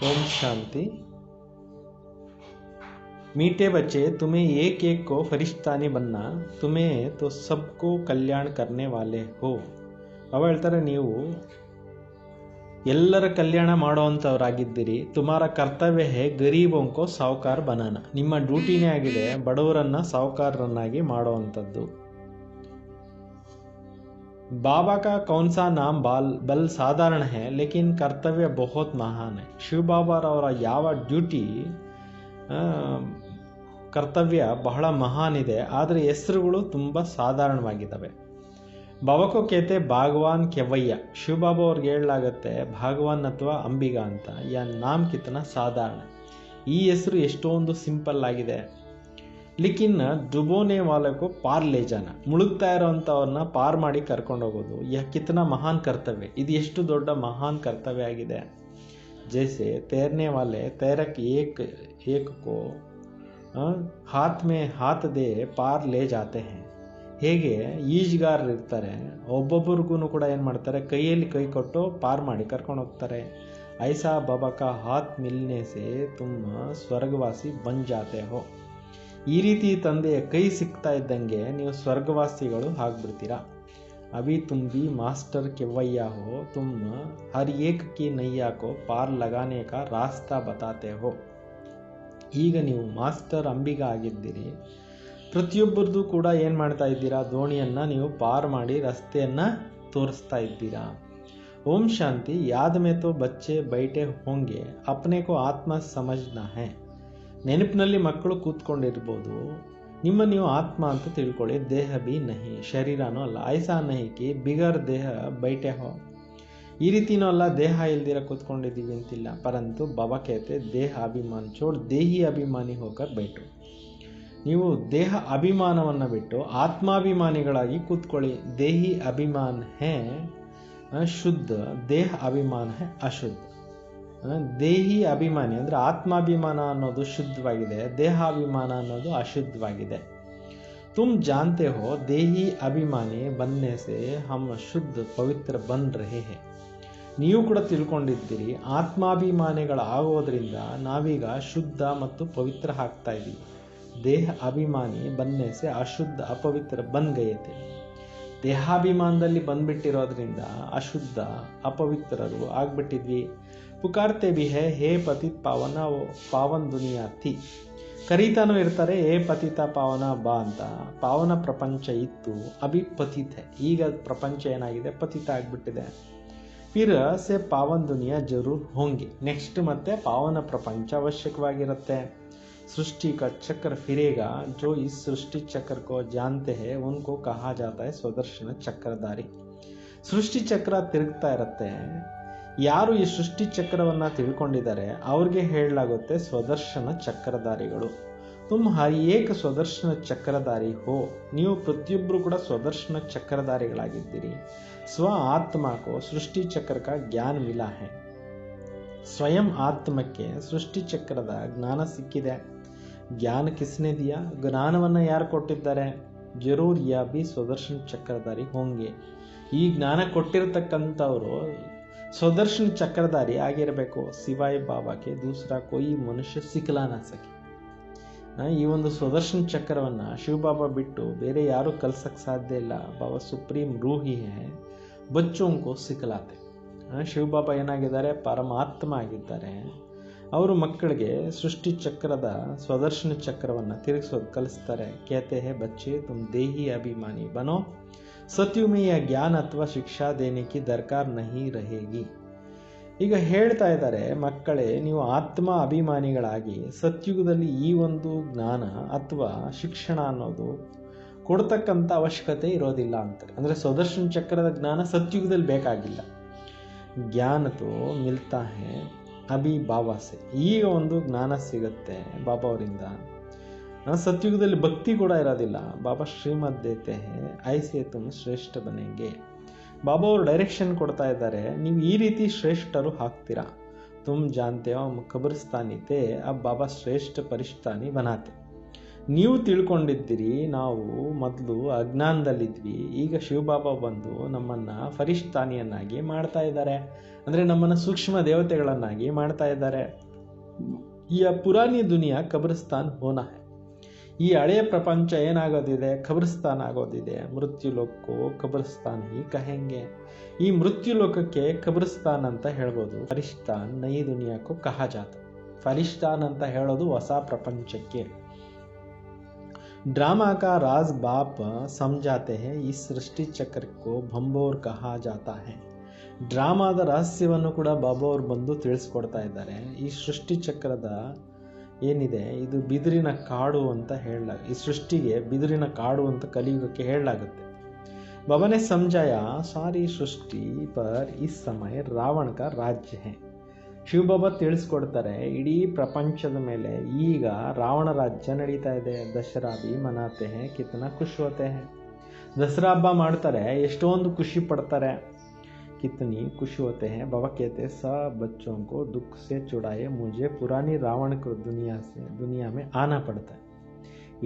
ओम शांति। मीठे बच्चे, तुम्हें एक एक को फरिश्तानी बनना, तुम्हें तो सबको कल्याण करने वाले हो। ಅವ ಹೇಳ್ತಾರೆ, ನೀವು ಎಲ್ಲರ ಕಲ್ಯಾಣ ಮಾಡುವಂಥವರಾಗಿದ್ದೀರಿ. ತುಮಾರ ಕರ್ತವ್ಯ ಹೇ ಗರೀಬೋಂ ಕೋ ಸಾಹುಕಾರ ಬನಾನ. ನಿಮ್ಮ ಡ್ಯೂಟಿನೇ ಆಗಿದೆ ಬಡವರನ್ನ ಸಾಹುಕಾರರನ್ನಾಗಿ ಮಾಡುವಂಥದ್ದು. बाबा का कौन सा नाम बल साधारण है लेकिन कर्तव्य बहुत महान है. ಶಿವ ಬಾಬಾರವರ ಯಾವ ಡ್ಯೂಟಿ ಕರ್ತವ್ಯ ಬಹಳ ಮಹಾನ್ ಇದೆ, ಆದರೆ ಹೆಸರುಗಳು ತುಂಬ ಸಾಧಾರಣವಾಗಿದ್ದಾವೆ. ಬಾಬಾಕೋ ಕೇತೆ ಭಾಗವಾನ್ ಕೆವಯ್ಯ. ಶಿವ ಬಾಬಾ ಅವ್ರಿಗೆ ಹೇಳಲಾಗತ್ತೆ ಭಾಗವಾನ್ ಅಥವಾ ಅಂಬಿಗ ಅಂತ. ಯಾ ನಾಮ್ ಕಿತನ ಸಾಧಾರಣ. ಈ ಹೆಸರು ಎಷ್ಟೊಂದು ಸಿಂಪಲ್ ಆಗಿದೆ. ಲೇಕಿನ್ ಡುಬೋನೆ ವಾಲಕೋ ಪಾರ್ ಲೇ ಜಾನ. ಮುಳುಗ್ತಾ ಇರೋವಂಥವ್ರನ್ನ ಪಾರ್ ಮಾಡಿ ಕರ್ಕೊಂಡು ಹೋಗೋದು ಯಾ ಕಿತನ ಮಹಾನ್ ಕರ್ತವ್ಯ. ಇದು ಎಷ್ಟು ದೊಡ್ಡ ಮಹಾನ್ ಕರ್ತವ್ಯ ಆಗಿದೆ. ಜೈಸೆ ತೈರನೆ ವಾಲೆ ತೈರಕ್ ಏಕ್ ಕೋ ಹಾತ್ ಮೇ ಹಾತ್ ದೇ ಪಾರ್ ಲೇ ಜಾತೆ ಹೇ. ಹೇಗೆ ಈಜ್ಗಾರರು ಇರ್ತಾರೆ, ಒಬ್ಬೊಬ್ಬರಿಗೂ ಕೂಡ ಏನು ಮಾಡ್ತಾರೆ, ಕೈಯಲ್ಲಿ ಕೈ ಕೊಟ್ಟು ಪಾರ್ ಮಾಡಿ ಕರ್ಕೊಂಡು ಹೋಗ್ತಾರೆ. ಐಸಾ ಬಾಬಾ ಕಾ ಹಾತ್ ಮಿಲ್ನೆ ಸೆ ತುಮ್ ಸ್ವರ್ಗವಾಸಿ ಬನ್ ಜಾತೆ ಹೋ. ಈ ರೀತಿ ತಂದೆಯ ಕೈ ಸಿಗ್ತಾ ಇದ್ದಂಗೆ ನೀವು ಸ್ವರ್ಗವಾಸಿಗಳು ಆಗ್ಬಿಡ್ತೀರಾ. ಅಭಿ ತುಮ್ ಬಿ ಮಾಸ್ಟರ್ ಕೆವಯ್ಯ ಹೋ, ತುಮ್ ಹರ್ ಏಕ್ ಕಿ ನೈಯಾ ಕೋ ಪಾರ್ ಲಗಾನೆ ಕಾ ರಾಸ್ತಾ ಬತಾತೆ ಹೋ. ಈಗ ನೀವು ಮಾಸ್ಟರ್ ಅಂಬಿಗ ಆಗಿದ್ದೀರಿ. ಪ್ರತಿಯೊಬ್ಬರದು ಕೂಡ ಏನು ಮಾಡ್ತಾ ಇದ್ದೀರಾ, ದೋಣಿಯನ್ನು ನೀವು ಪಾರ್ ಮಾಡಿ ರಸ್ತೆಯನ್ನು ತೋರಿಸ್ತಾ ಇದ್ದೀರಾ. ಓಂ ಶಾಂತಿ. ಯಾದ ಮೇ ತೋ ಬಚ್ಚೆ ಬೈಟೆ ಹೋಂಗೆ ಅಪ್ನೆ ಕೋ ಆತ್ಮ ಸಮಜ್ನಾ ಹೈ. ನೆನಪಿನಲ್ಲಿ ಮಕ್ಕಳು ಕೂತ್ಕೊಂಡಿರ್ಬೋದು, ನಿಮ್ಮ ನೀವು ಆತ್ಮ ಅಂತ ತಿಳ್ಕೊಳ್ಳಿ. ದೇಹ ಬಿ ನಹಿ, ಶರೀರನೂ ಅಲ್ಲ. ಐಸಾ ನಹಿ ಕಿ ಬಿಗರ್ ದೇಹ ಬೈಟೆ ಹೋ. ಈ ರೀತಿನೂ ಅಲ್ಲ, ದೇಹ ಇಲ್ದಿರ ಕೂತ್ಕೊಂಡಿದ್ದೀವಿ ಅಂತಿಲ್ಲ. ಪರಂತು ಬಾಬಾ ಕೇತೆ ದೇಹ ಅಭಿಮಾನ ಚೋಡ್ ದೇಹಿ ಅಭಿಮಾನಿ ಹೋಗರ್ ಬೈಟು. ನೀವು ದೇಹ ಅಭಿಮಾನವನ್ನು ಬಿಟ್ಟು ಆತ್ಮಾಭಿಮಾನಿಗಳಾಗಿ ಕೂತ್ಕೊಳ್ಳಿ. ದೇಹಿ ಅಭಿಮಾನ ಹೇ ಶುದ್ಧ, ದೇಹ ಅಭಿಮಾನ ಹೇ ಅಶುದ್ಧ. ದೇಹಿ ಅಭಿಮಾನಿ ಅಂದರೆ ಆತ್ಮಾಭಿಮಾನ ಅನ್ನೋದು ಶುದ್ಧವಾಗಿದೆ, ದೇಹಾಭಿಮಾನ ಅನ್ನೋದು ಅಶುದ್ಧವಾಗಿದೆ. ತುಮ್ ಜಾನ್ತೆ ಹೋ ದೇಹಿ ಅಭಿಮಾನಿ ಬನ್ನೆ ಸೆ ಹಮ್ ಶುದ್ಧ ಪವಿತ್ರ ಬನ್ ರಹೆ ಹೇ. ನೀವು ಕೂಡ ತಿಳ್ಕೊಂಡಿದ್ದೀರಿ, ಆತ್ಮಾಭಿಮಾನಿಗಳಾಗೋದ್ರಿಂದ ನಾವೀಗ ಶುದ್ಧ ಮತ್ತು ಪವಿತ್ರ ಆಗ್ತಾ ಇದ್ದೀವಿ. ದೇಹ ಅಭಿಮಾನಿ ಬನ್ನೆ ಸೆ ಅಶುದ್ಧ ಅಪವಿತ್ರ ಬನ್ ಗಯತೆ. ದೇಹಾಭಿಮಾನದಲ್ಲಿ ಬಂದ್ಬಿಟ್ಟಿರೋದ್ರಿಂದ ಅಶುದ್ಧ ಅಪವಿತ್ರರು ಆಗ್ಬಿಟ್ಟಿದ್ವಿ. ಪುಕಾರ್ತೆ ಬಿ ಹೇ ಪತಿತ್ ಪಾವನ್ ದುನಿಯಾ ಥಿ. ಕರೀತಾನೂ ಇರ್ತಾರೆ, ಹೇ ಪತಿತ ಪಾವನ ಬಾ ಅಂತ. ಪಾವನ ಪ್ರಪಂಚ ಇತ್ತು, ಅಭಿ ಪತಿತ್ ಹೇ. ಈಗ ಪ್ರಪಂಚ ಏನಾಗಿದೆ, ಪತಿತ ಆಗಿಬಿಟ್ಟಿದೆ. ಫಿರ್ ಸೆ ಪಾವನ್ ದುನಿಯಾ ಜರೂರ್ ಹೋಂಗೆ. ನೆಕ್ಸ್ಟ್ ಮತ್ತೆ ಪಾವನ ಪ್ರಪಂಚ ಅವಶ್ಯಕವಾಗಿರುತ್ತೆ. सृष्टि का चक्र फिरेगा. जो इस सृष्टि चक्र को जानते हैं उनको कहा जाता है ಸ್ವದರ್ಶನ ಚಕ್ರಧಾರಿ. ಸೃಷ್ಟಿ ಚಕ್ರ ತಿರುಗ್ತಾ ಇರುತ್ತೆ. ಯಾರು ಈ ಸೃಷ್ಟಿ ಚಕ್ರವನ್ನು ತಿಳ್ಕೊಂಡಿದ್ದಾರೆ ಅವ್ರಿಗೆ ಹೇಳಲಾಗುತ್ತೆ ಸ್ವದರ್ಶನ ಚಕ್ರಧಾರಿಗಳು. ತುಮ್ ಹರ್ ಏಕ್ ಸ್ವದರ್ಶನ ಚಕ್ರಧಾರಿ ಹೋ. ನೀವು ಪ್ರತಿಯೊಬ್ಬರು ಕೂಡ ಸ್ವದರ್ಶನ ಚಕ್ರಧಾರಿಗಳಾಗಿದ್ದೀರಿ. ಸ್ವ ಆತ್ಮಕೋ ಸೃಷ್ಟಿ ಚಕ್ರ ಕಾ ಜ್ಞಾನ ಮಿಲಾ ಹೈ. ಸ್ವಯಂ ಆತ್ಮಕ್ಕೆ ಸೃಷ್ಟಿ ಚಕ್ರದ ಜ್ಞಾನ ಸಿಕ್ಕಿದೆ. ಜ್ಞಾನ ಕಿಸ್ನೆ ದಿಯಾ. ಜ್ಞಾನವನ್ನು ಯಾರು ಕೊಟ್ಟಿದ್ದಾರೆ, ಜರೂರ್ ಯಾ ಬಿ ಸ್ವದರ್ಶನ ಚಕ್ರಧಾರಿ ಹೋಂಗೆ. ಈ ಜ್ಞಾನ ಕೊಟ್ಟಿರತಕ್ಕಂಥವರು ಸ್ವದರ್ಶನ ಚಕ್ರಧಾರಿ ಆಗಿರಬೇಕು. ಸಿವಾಯ್ ಬಾಬಾಕ್ಕೆ ದೂಸರಾ ಕೋಯಿ ಮನುಷ್ಯ ಸಿಕ್ಕಲಾ ನ ಸಕೆ. ಈ ಒಂದು ಸ್ವದರ್ಶನ ಚಕ್ರವನ್ನು ಶಿವಬಾಬಾ ಬಿಟ್ಟು ಬೇರೆ ಯಾರೂ ಕಲ್ಸಕ್ಕೆ ಸಾಧ್ಯ ಇಲ್ಲ. ಬಾಬಾ ಸುಪ್ರೀಂ ರೂಹಿ ಹೇ, ಬಚ್ಚೋಂಕೋ ಸಿಕ್ಕಲಾತೆ. ಶಿವಬಾಬಾ ಏನಾಗಿದ್ದಾರೆ, ಪರಮಾತ್ಮ ಆಗಿದ್ದಾರೆ. ಅವರು ಮಕ್ಕಳಿಗೆ ಸೃಷ್ಟಿ ಚಕ್ರದ ಸ್ವದರ್ಶನ ಚಕ್ರವನ್ನು ತಿರುಗಿಸೋದು ಕಲಿಸ್ತಾರೆ. ಕೇತೆ ಹೇ ಬಚ್ಚೆ ತುಮ್ ದೇಹಿ ಅಭಿಮಾನಿ ಬನೋ. ಸತ್ಯುಗ್ ಮೇ ಯಾ ಜ್ಞಾನ ಅಥವಾ ಶಿಕ್ಷಾ ದೇನೆ ಕಿ ದರ್ಕಾರ್ ನಹಿ ರಹೇಗಿ. ಈಗ ಹೇಳ್ತಾ ಇದ್ದಾರೆ, ಮಕ್ಕಳೇ ನೀವು ಆತ್ಮ ಅಭಿಮಾನಿಗಳಾಗಿ ಸತ್ಯುಗದಲ್ಲಿ ಈ ಒಂದು ಜ್ಞಾನ ಅಥವಾ ಶಿಕ್ಷಣ ಅನ್ನೋದು ಕೊಡ್ತಕ್ಕಂಥ ಅವಶ್ಯಕತೆ ಇರೋದಿಲ್ಲ ಅಂತಾರೆ. ಅಂದರೆ ಸ್ವದರ್ಶನ ಚಕ್ರದ ಜ್ಞಾನ ಸತ್ಯುಗದಲ್ಲಿ ಬೇಕಾಗಿಲ್ಲ. ಜ್ಞಾನ ತೋ ಮಿಲ್ತಾ ಹೇ ಅಭಿ ಬಾಬಾ ಸೆ. ಈಗ ಒಂದು ಜ್ಞಾನ ಸಿಗುತ್ತೆ ಬಾಬಾ ಅವರಿಂದ. ಸತ್ಯುಗದಲ್ಲಿ ಭಕ್ತಿ ಕೂಡ ಇರೋದಿಲ್ಲ. ಬಾಬಾ ಶ್ರೀಮದ್ ದೇತೆ ಹೇ ಐಸೆ ತುಮ್ ಶ್ರೇಷ್ಠ ಬನೆಂಗೆ. ಬಾಬಾ ಅವರು ಡೈರೆಕ್ಷನ್ ಕೊಡ್ತಾ ಇದ್ದಾರೆ, ನೀವು ಈ ರೀತಿ ಶ್ರೇಷ್ಠರು ಆಗ್ತೀರಾ. ತುಮ್ ಜಾನ್ತೆ ಹೋ ಕಬ್ರಿಸ್ತಾನಿ ತೇ ಅಬ್ ಬಾಬಾ ಶ್ರೇಷ್ಠ ಪರಿಷ್ಠಾನಿ ಬನಾತೆ. ನೀವು ತಿಳ್ಕೊಂಡಿದ್ದೀರಿ, ನಾವು ಮೊದಲು ಅಜ್ಞಾನದಲ್ಲಿದ್ವಿ, ಈಗ ಶಿವಬಾಬಾ ಬಂದು ನಮ್ಮನ್ನು ಫರಿಷ್ಠಾನಿಯನ್ನಾಗಿ ಮಾಡ್ತಾ ಇದ್ದಾರೆ. ಅಂದರೆ ನಮ್ಮನ್ನು ಸೂಕ್ಷ್ಮ ದೇವತೆಗಳನ್ನಾಗಿ ಮಾಡ್ತಾ ಇದ್ದಾರೆ. ಈ ಪುರಾಣಿ ದುನಿಯಾ ಕಬ್ರಿಸ್ತಾನ್ ಹೋನಾ ಹೈ. ಈ ಹಳೆಯ ಪ್ರಪಂಚ ಏನಾಗೋದಿದೆ, ಕಬ್ರಿಸ್ತಾನ್ ಆಗೋದಿದೆ. ಮೃತ್ಯು ಲೋಕಕ್ಕೂ ಕಬ್ರಿಸ್ತಾನ್ ಹಿ ಕಹೆಂಗೆ. ಈ ಮೃತ್ಯು ಲೋಕಕ್ಕೆ ಕಬ್ರಿಸ್ತಾನ್ ಅಂತ ಹೇಳ್ಬೋದು. ಫರಿಷ್ತಾನ್ ನಯಿ ದುನಿಯಾಕ್ಕೂ ಕಹಾ ಜಾತ. ಫರಿಷ್ತಾನ್ ಅಂತ ಹೇಳೋದು ಹೊಸ ಪ್ರಪಂಚಕ್ಕೆ. ड्रामा का राज बाप समझाते हैं, इस सृष्टि चक्र को भंबोर कहा जाता है. ಡ್ರಾಮಾದ ರಹಸ್ಯವನ್ನು ಕೂಡ ಬಾಬಾ ಅವರು ಬಂದು ತಿಳಿಸ್ಕೊಡ್ತಾ ಇದ್ದಾರೆ. ಈ ಸೃಷ್ಟಿ ಚಕ್ರದ ಏನಿದೆ ಇದು ಬಿದಿರಿನ ಕಾಡು ಅಂತ ಈ ಸೃಷ್ಟಿಗೆ ಬಿದಿರಿನ ಕಾಡು ಅಂತ ಕಲಿಯುಗಕ್ಕೆ ಹೇಳಲಾಗುತ್ತೆ. बाबा ने समझाया सारी सृष्टि पर इस समय रावण का राज्य है. ಶಿವಬಾಬಾ ತಿಳಿಸ್ಕೊಡ್ತಾರೆ, ಇಡೀ ಪ್ರಪಂಚದ ಮೇಲೆ ಈಗ ರಾವಣ ರಾಜ್ಯ ನಡೀತಾ ಇದೆ. ದಸರಾ ಭಿ ಮನಾತೆ ಹೇ, ಕಿತನಾ ಖುಷ್ ಹೋತೆ ಹೇ. ದಸರಾ ಹಬ್ಬ ಮಾಡ್ತಾರೆ, ಎಷ್ಟೊಂದು ಖುಷಿ ಪಡ್ತಾರೆ. कितनी खुशी होते हैं. बाबा कहते हैं सब बच्चों को दुख से छुड़ाए, मुझे पुरानी रावण को दुनिया में आना पड़ता है.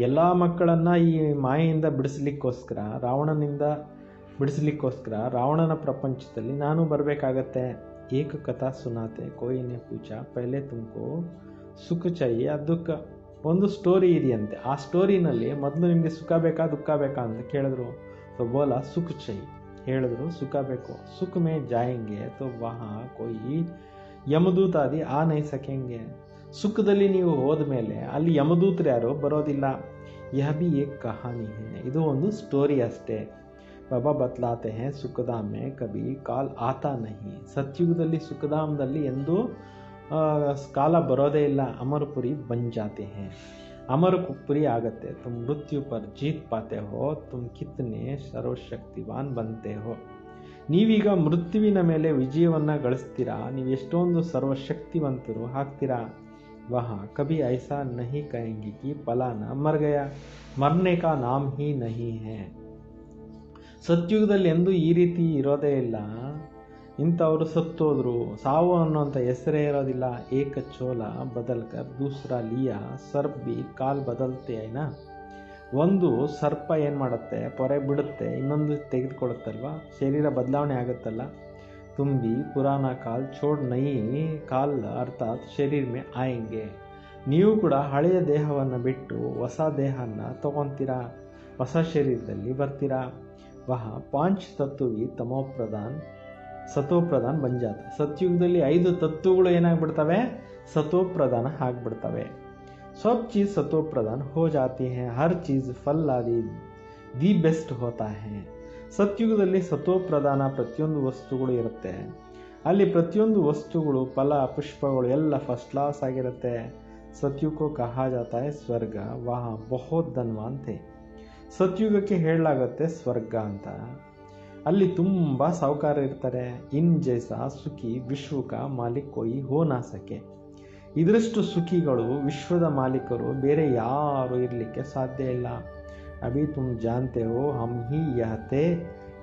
ಎಲ್ಲ ಮಕ್ಕಳನ್ನ ಈ ಮಾಯೆಯಿಂದ ಬಿಡಿಸ್ಲಿಕ್ಕೋಸ್ಕರ, ರಾವಣನಿಂದ ಬಿಡಿಸ್ಲಿಕ್ಕೋಸ್ಕರ ರಾವಣನ ಪ್ರಪಂಚದಲ್ಲಿ ನಾನು ಬರಬೇಕಾಗತ್ತೆ. ಏಕ ಕಥಾ ಸುನಾತೆ ಕೋಯಿನೇ ಪೂಜ ಪಹಲೆ ತುಮಕೋ ಸುಖ ಚಾಹಿಯೆ. ಅದಕ್ಕೆ ಒಂದು ಸ್ಟೋರಿ ಇದೆಯಂತೆ. ಆ ಸ್ಟೋರಿನಲ್ಲಿ ಮೊದಲು ನಿಮಗೆ ಸುಖ ಬೇಕಾ ದುಃಖ ಬೇಕಾ ಅಂತ ಕೇಳಿದ್ರು. ಸೊ ಬೋಲಾ ಸುಖ ಚಾಹಿಯೆ. ಹೇಳಿದ್ರು ಸುಖ ಬೇಕು. ಸುಖ ಮೇ ಜಾಯೆಂಗೆ ತೋ ವಹಾ ಕೋಯಿ ಯಮದೂತ ಆದಿ ಆ ನೈ ಸಕೆಂಗೆ. ಸುಖದಲ್ಲಿ ನೀವು ಹೋದ್ಮೇಲೆ ಅಲ್ಲಿ ಯಮದೂತರು ಯಾರು ಬರೋದಿಲ್ಲ. ಯಹ ಬಿ ಏಕ್ ಕಹಾನಿ ಹೇ. ಇದು ಒಂದು ಸ್ಟೋರಿ ಅಷ್ಟೇ. ಬಾಬಾ ಬತ್ಲಾತೆ ಹೇ ಸುಖಧಾಮ್ ಮೇ ಕಭಿ ಕಾಲ್ ಆತಾ ನಹಿ. ಸತ್ಯುಗದಲ್ಲಿ ಸುಖಧಾಮದಲ್ಲಿ ಎಂದೂ ಕಾಲ ಬರೋದೇ ಇಲ್ಲ. ಅಮರಪುರಿ ಬನ್ ಜಾತೆ ಹೇ. ಅಮರಪುರಿ ಆಗತ್ತೆ. ತುಮ್ ಮೃತ್ಯು ಪರ್ ಜೀತ್ ಪಾತೆ ಹೋ, ತುಮ್ ಕಿತ್ನೆ ಸರ್ವಶಕ್ತಿವಾನ್ ಬಂತೆ ಹೋ. ನೀವೀಗ ಮೃತ್ಯುವಿನ ಮೇಲೆ ವಿಜಯವನ್ನು ಗಳಿಸ್ತೀರಾ. ನೀವು ಎಷ್ಟೊಂದು ಸರ್ವಶಕ್ತಿವಂತರು ಆಗ್ತೀರಾ. ವಹ ಕಭಿ ಐಸಾ ನಹಿ ಕಹೆಂಗಿ ಕಿ ಫಲಾನ ಮರ್ ಗಯಾ, ಮರ್ನೆ ಕಾ ನಾಮ್ ಹಿ ನಹಿ ಹೇ. ಸತ್ಯುಗದಲ್ಲಿ ಎಂದೂ ಈ ರೀತಿ ಇರೋದೇ ಇಲ್ಲ. ಇಂಥವರು ಸತ್ತೋದ್ರು, ಸಾವು ಅನ್ನೋಂಥ ಹೆಸರೇ ಇರೋದಿಲ್ಲ. ಏಕ ಚೋಲ ಬದಲ್ಕರ್ ದೂಸರಾ ಲಿಯಾ, ಸರ್ಪ್ ಬಿ ಕಾಲ್ ಬದಲ್ತೆ ಐನಾ. ಒಂದು ಸರ್ಪ ಏನು ಮಾಡುತ್ತೆ, ಪೊರೆ ಬಿಡುತ್ತೆ, ಇನ್ನೊಂದು ತೆಗೆದುಕೊಳ್ಳುತ್ತಲ್ವ, ಶರೀರ ಬದಲಾವಣೆ ಆಗುತ್ತಲ್ಲ. ತುಂಬಿ ಪುರಾಣ ಕಾಲ್ ಚೋಡ್ ನೈ ಕಾಲ್ ಅರ್ಥಾತ್ ಶರೀರ ಮೇ ಆಯಂಗೆ. ನೀವು ಕೂಡ ಹಳೆಯ ದೇಹವನ್ನು ಬಿಟ್ಟು ಹೊಸ ದೇಹನ ತಗೊತೀರಾ, ಹೊಸ ಶರೀರದಲ್ಲಿ ಬರ್ತೀರಾ. ವಹ ಪಾಂಚ್ ತತ್ವವಿ ತಮೋಪ್ರಧಾನ್ ಸತೋಪ್ರಧಾನ್ ಬಂಜಾತ. ಸತ್ಯುಗದಲ್ಲಿ 5 ತತ್ವಗಳು ಏನಾಗ್ಬಿಡ್ತವೆ, ಸತೋಪ್ರಧಾನ ಆಗ್ಬಿಡ್ತವೆ. सब चीज़ सतो प्रधान हो जाती है. हर चीज़ फल आदि ದಿ ಬೆಸ್ಟ್ ಹೋತಾ ಹೇ. ಸತ್ಯುಗದಲ್ಲಿ ಸತೋ ಪ್ರಧಾನ ಪ್ರತಿಯೊಂದು ವಸ್ತುಗಳು ಇರುತ್ತೆ. ಅಲ್ಲಿ ಪ್ರತಿಯೊಂದು ವಸ್ತುಗಳು ಫಲ ಪುಷ್ಪಗಳು ಎಲ್ಲ ಫಸ್ಟ್ ಕ್ಲಾಸ್ ಆಗಿರುತ್ತೆ. ಸತ್ಯುಗೋ ಕಹಾ ಜಾತಾ ಹೈ ಸ್ವರ್ಗ, ವಹ ಬಹುತ್ ಧನ್ವಾನ್ ಥೇ. ಸತ್ಯುಗಕ್ಕೆ ಹೇಳಲಾಗುತ್ತೆ ಸ್ವರ್ಗ ಅಂತ. ಅಲ್ಲಿ ತುಂಬ ಸಾಹುಕಾರ ಇರ್ತಾರೆ. ಇನ್ ಜೈಸಾ ಸುಖಿ ವಿಶ್ವಕ ಮಾಲಿಕ್ ಕೋಯಿ ಹೋ ನಾ ಸಕೆ. ಇದರಷ್ಟು ಸುಖಿಗಳು ವಿಶ್ವದ ಮಾಲೀಕರು ಬೇರೆ ಯಾರು ಇರಲಿಕ್ಕೆ ಸಾಧ್ಯ ಇಲ್ಲ. ಅಭಿ ತುಮ್ ಜಾನ್ತೆ ಹೋ ಹಮ್ ಹಿ ಯಹತೆ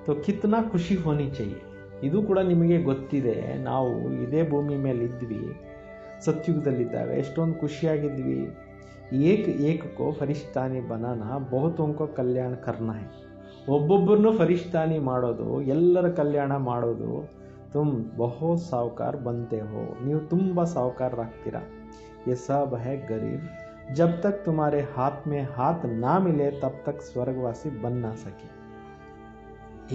ತೋ ಕಿತ್ನಾ ಖುಷಿ ಹೋನಿ ಚಾಹಿಯೆ. ಇದು ಕೂಡ ನಿಮಗೆ ಗೊತ್ತಿದೆ. ನಾವು ಇದೇ ಭೂಮಿ ಮೇಲೆ ಇದ್ವಿ, ಸತ್ಯುಗದಲ್ಲಿದ್ದಾಗ ಎಷ್ಟೊಂದು ಖುಷಿಯಾಗಿದ್ವಿ. ಏಕೋ ಫರಿಷ್ಠಾನಿ ಬನಾನ ಬಹುತೋಂಕೋ ಕಲ್ಯಾಣ ಕರ್ನ ಹೈ. ಒಬ್ಬೊಬ್ಬರನ್ನು ಫರಿಷ್ಠಾನಿ ಮಾಡೋದು, ಎಲ್ಲರ ಕಲ್ಯಾಣ ಮಾಡೋದು. ತುಮ್ ಬಹುತ್ ಸಾಹುಕಾರ ಬಂತೆ ಹೋ. ನೀವು ತುಂಬ ಸಾಹುಕಾರರಾಗ್ತೀರಾ. ಯೆ ಸಬ್ ಹೈ ಗರೀಬ್, ಜಬ್ ತಕ್ ತುಮಾರೆ ಹಾತ್ ಮೇ ಹಾತ್ ನಾ ಮಿಲೆ ತಬ್ ತಕ್ ಸ್ವರ್ಗವಾಸಿ ಬನ್ ನಾ ಸಕೆ.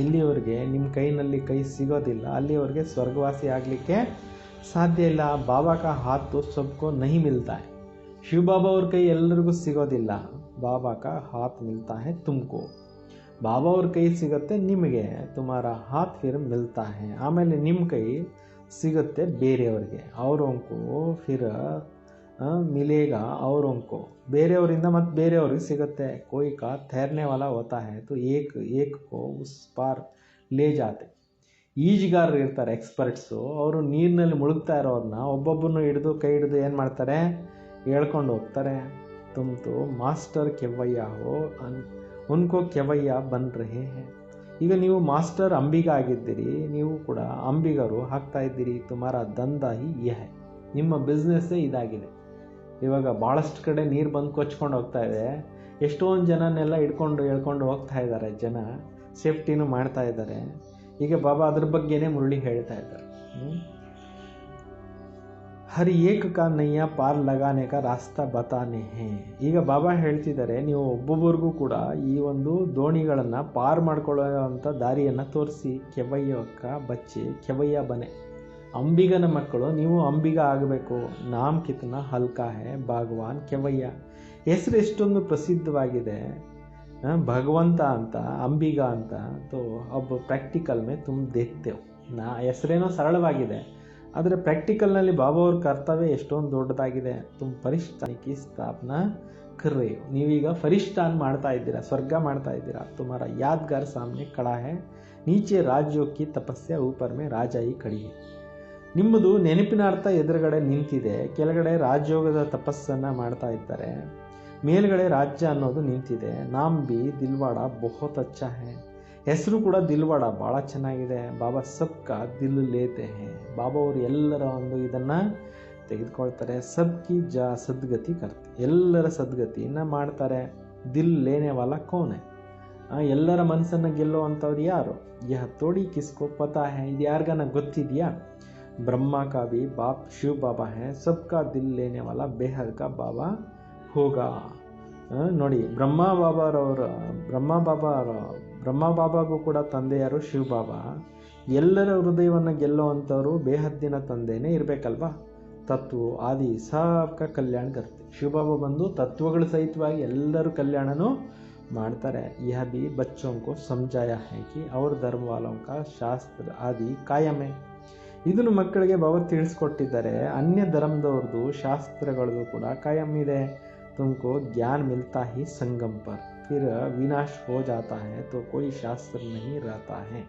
ಎಲ್ಲಿವರೆಗೆ ನಿಮ್ಮ ಕೈನಲ್ಲಿ ಕೈ ಸಿಗೋದಿಲ್ಲ ಅಲ್ಲಿವರೆಗೆ ಸ್ವರ್ಗವಾಸಿ ಆಗಲಿಕ್ಕೆ ಸಾಧ್ಯ ಇಲ್ಲ. ಬಾಬಾ ಕಾ ಹಾತ್ ತೋ ಸಬ್ಕೋ ನಹಿ ಮಿಲ್ತಾ ಹೈ. ಶಿವ ಬಾಬಾ ಅವ್ರ ಕೈ ಎಲ್ಲರಿಗೂ ಸಿಗೋದಿಲ್ಲ. ಬಾಬಾ ಕಾ ಹಾತ್ ಮಿಲ್ತಾ ಹೈ ತುಮಕೋ. ಬಾಬಾ ಅವ್ರ ಕೈ ಸಿಗುತ್ತೆ ನಿಮಗೆ. ತುಮಾರ ಹಾತ್ ಫಿರ್ ಮಿಲ್ತಾ ಹೈ. ಆಮೇಲೆ ನಿಮ್ಮ ಕೈ ಸಿಗುತ್ತೆ ಬೇರೆಯವ್ರಿಗೆ. ಅವರಂಕೋ ಫಿರ್ ಮಿಲೇಗ ಅವರಂಕೋ. ಬೇರೆಯವರಿಂದ ಮತ್ತು ಬೇರೆಯವ್ರಿಗೆ ಸಿಗುತ್ತೆ. ಕೋಯಿ ಕಾ ತೈರ್ನೆ ವಾಲಾ ಹೋತಾ ಹೈ ತೋ ಏಕ್ ಕೋ ಉಸ್ ಪಾರ್ ಲೇ ಜಾತೆ. ಈಜುಗಾರರು ಇರ್ತಾರೆ, ಎಕ್ಸ್ಪರ್ಟ್ಸು. ಅವರು ನೀರಿನಲ್ಲಿ ಮುಳುಗ್ತಾ ಇರೋರನ್ನ ಒಬ್ಬೊಬ್ಬರನ್ನು ಹಿಡಿದು ಕೈ ಹಿಡಿದು ಏನು ಮಾಡ್ತಾರೆ, ಹೇಳ್ಕೊಂಡು ಹೋಗ್ತಾರೆ. ತುಮ್ ತೋ ಮಾಸ್ಟರ್ ಕೆವ್ವಯ್ಯ ಹೋ ಉನ್ಕೋ ಕೆವಯ್ಯ ಬನ್ ರಹೇ ಹೇ. ಈಗ ನೀವು ಮಾಸ್ಟರ್ ಅಂಬಿಗ ಆಗಿದ್ದೀರಿ, ನೀವು ಕೂಡ ಅಂಬಿಗರು ಆಗ್ತಾ ಇದ್ದೀರಿ. ತುಮಾರ ದಂಧ ಹಿ ಯಹ. ನಿಮ್ಮ ಬಿಸ್ನೆಸ್ಸೇ ಇದಾಗಿದೆ. ಇವಾಗ ಭಾಳಷ್ಟು ಕಡೆ ನೀರು ಬಂದು ಕೊಚ್ಕೊಂಡು ಹೋಗ್ತಾ ಇದೆ. ಎಷ್ಟೊಂದು ಜನನೆಲ್ಲ ಹೇಳ್ಕೊಂಡು ಹೋಗ್ತಾ ಇದ್ದಾರೆ. ಜನ ಸೇಫ್ಟಿನೂ ಮಾಡ್ತಾ ಇದ್ದಾರೆ. ಈಗ ಬಾಬಾ ಅದ್ರ ಬಗ್ಗೆನೇ ಮುರಳಿ ಹೇಳ್ತಾ ಇದ್ದಾರೆ. ಹರ್ ಏಕ್ ಕಾ ನಯ್ಯ ಪಾರ್ ಲಗಾನೆ ಕಾ ರಾಸ್ತಾ ಬತಾನೆ ಹೇ. ಈಗ ಬಾಬಾ ಹೇಳ್ತಿದ್ದಾರೆ, ನೀವು ಒಬ್ಬೊಬ್ಬರಿಗೂ ಕೂಡ ಈ ಒಂದು ದೋಣಿಗಳನ್ನು ಪಾರ್ ಮಾಡ್ಕೊಳ್ಳೋವಂಥ ದಾರಿಯನ್ನು ತೋರಿಸಿ. ಕೆವಯ್ಯ ಬಚ್ಚೆ ಕೆವಯ್ಯ ಬನೆ, ಅಂಬಿಗನ ಮಕ್ಕಳು ನೀವು ಅಂಬಿಗ ಆಗಬೇಕು. ನಾಮ್ ಕಿತ್ನ ಹಲ್ಕಾ ಹೇ ಭಗವಾನ್ ಕೆವಯ್ಯ. ಹೆಸರು ಎಷ್ಟೊಂದು ಪ್ರಸಿದ್ಧವಾಗಿದೆ, ಭಗವಂತ ಅಂತ, ಅಂಬಿಗ ಅಂತ. ತೋ ಅಬ್ ಪ್ರಾಕ್ಟಿಕಲ್ ಮೇ ತುಮ್ ದೇಖ್ತೇವ್. ಹೆಸರೇನೋ ಸರಳವಾಗಿದೆ, ಆದರೆ ಪ್ರಾಕ್ಟಿಕಲ್ನಲ್ಲಿ ಬಾಬಾ ಅವ್ರ ಕರ್ತವ್ಯ ಎಷ್ಟೊಂದು ದೊಡ್ಡದಾಗಿದೆ. ತುಮ್ ಫರಿಷ್ಠಾನಿಕಿ ಸ್ಥಾಪನಾ ಕರ್ರೆ. ನೀವೀಗ ಫರಿಷ್ಠಾನ್ ಮಾಡ್ತಾ ಇದ್ದೀರಾ, ಸ್ವರ್ಗ ಮಾಡ್ತಾ ಇದ್ದೀರಾ. ತುಮಾರ ಯಾದ್ಗಾರ್ ಸಾಮ್ನೆ ಕಡಾ ಹೇ, ನೀಚೆ ರಾಜ್ಯೋಕ್ಕಿ ತಪಸ್ಯ ಊಪರ್ ಮೇ ರಾಜಾಯಿ ಕಡಿ. ನಿಮ್ಮದು ನೆನಪಿನ ಅರ್ಥ ಎದುರುಗಡೆ ನಿಂತಿದೆ, ಕೆಳಗಡೆ ರಾಜಯೋಗದ ತಪಸ್ಸನ್ನು ಮಾಡ್ತಾ ಇದ್ದಾರೆ, ಮೇಲ್ಗಡೆ ರಾಜ್ಯ ಅನ್ನೋದು ನಿಂತಿದೆ. ನಾಮ್ ಬಿ ದಿಲ್ವಾಡ ಬಹುತ್ ಅಚ್ಚಾ ಹೇ. ಹೆಸರು ಕೂಡ ದಿಲ್ವಾಡ, ಭಾಳ ಚೆನ್ನಾಗಿದೆ. ಬಾಬಾ ಸಬ್ಕಾ ದಿಲ್ ಲೇತೆ ಹೇ. ಬಾಬಾ ಅವರು ಎಲ್ಲರ ಒಂದು ಇದನ್ನು ತೆಗೆದುಕೊಳ್ತಾರೆ. ಸಬ್ಕಿ ಸದ್ಗತಿ ಕರ್ತೆ, ಎಲ್ಲರ ಸದ್ಗತಿಯನ್ನು ಮಾಡ್ತಾರೆ. ದಿಲ್ ಲೇನೆ ವಾಲ ಕೋನೆ, ಎಲ್ಲರ ಮನಸ್ಸನ್ನು ಗೆಲ್ಲುವಂಥವ್ರು ಯಾರು? ಯಹ ತೋಡಿ ಕಿಸ್ಕೋ ಪತಾ ಹೇ. ಇದು ಯಾರಿಗಾನ ಗೊತ್ತಿದೆಯಾ? ಬ್ರಹ್ಮ ಕಾ ಬಿ ಬಾಪ್ ಶಿವ ಬಾಬಾ ಹೇ, ಸಬ್ಕಾ ದಿಲ್ ಲೇನೆ ವಾಲ ಬೇಹದ್ ಕಾ ಬಾಬಾ ಹೋಗಾ. ನೋಡಿ, ಬ್ರಹ್ಮ ಬಾಬಾಗೂ ಕೂಡ ತಂದೆಯಾರು ಶಿವ ಬಾಬಾ. ಎಲ್ಲರ ಹೃದಯವನ್ನು ಗೆಲ್ಲುವಂಥವ್ರು ಬೇಹದ್ದಿನ ತಂದೆಯೇ ಇರಬೇಕಲ್ವಾ? ತತ್ವ ಆದಿ ಸಬ್ಕ ಕಲ್ಯಾಣ ಕರ್ತೆ. ಶಿವಬಾಬಾ ಬಂದು ತತ್ವಗಳು ಸಹಿತವಾಗಿ ಎಲ್ಲರೂ ಕಲ್ಯಾಣನೂ ಮಾಡ್ತಾರೆ. ಯಹ ಬಿ ಬಚ್ಚೋಂಕೋ ಸಮಜಾಯ ಹೈ ಕಿ ಅವ್ರ ಧರ್ಮ ವಾಲೋಂಕ ಶಾಸ್ತ್ರ ಆದಿ ಕಾಯಮೆ. ಇದನ್ನು ಮಕ್ಕಳಿಗೆ ಬಾಬಾ ತಿಳಿಸ್ಕೊಟ್ಟಿದ್ದಾರೆ. ಅನ್ಯ ಧರ್ಮದವ್ರದ್ದು ಶಾಸ್ತ್ರಗಳದ್ದು ಕೂಡ ಕಾಯಂ ಇದೆ. ತುಮಕೋ ಜ್ಞಾನ ಮಿಲ್ತಾ ಹಿ ಸಂಗಮ್ ಪರ್, ಫಿರ್ ವಿನಾಶ್ ಹೋ ಜಾತಾ ಹೈ ತೋ ಕೋಯಿ ಶಾಸ್ತ್ರ ನಹಿ ರಹತಾ ಹೈ.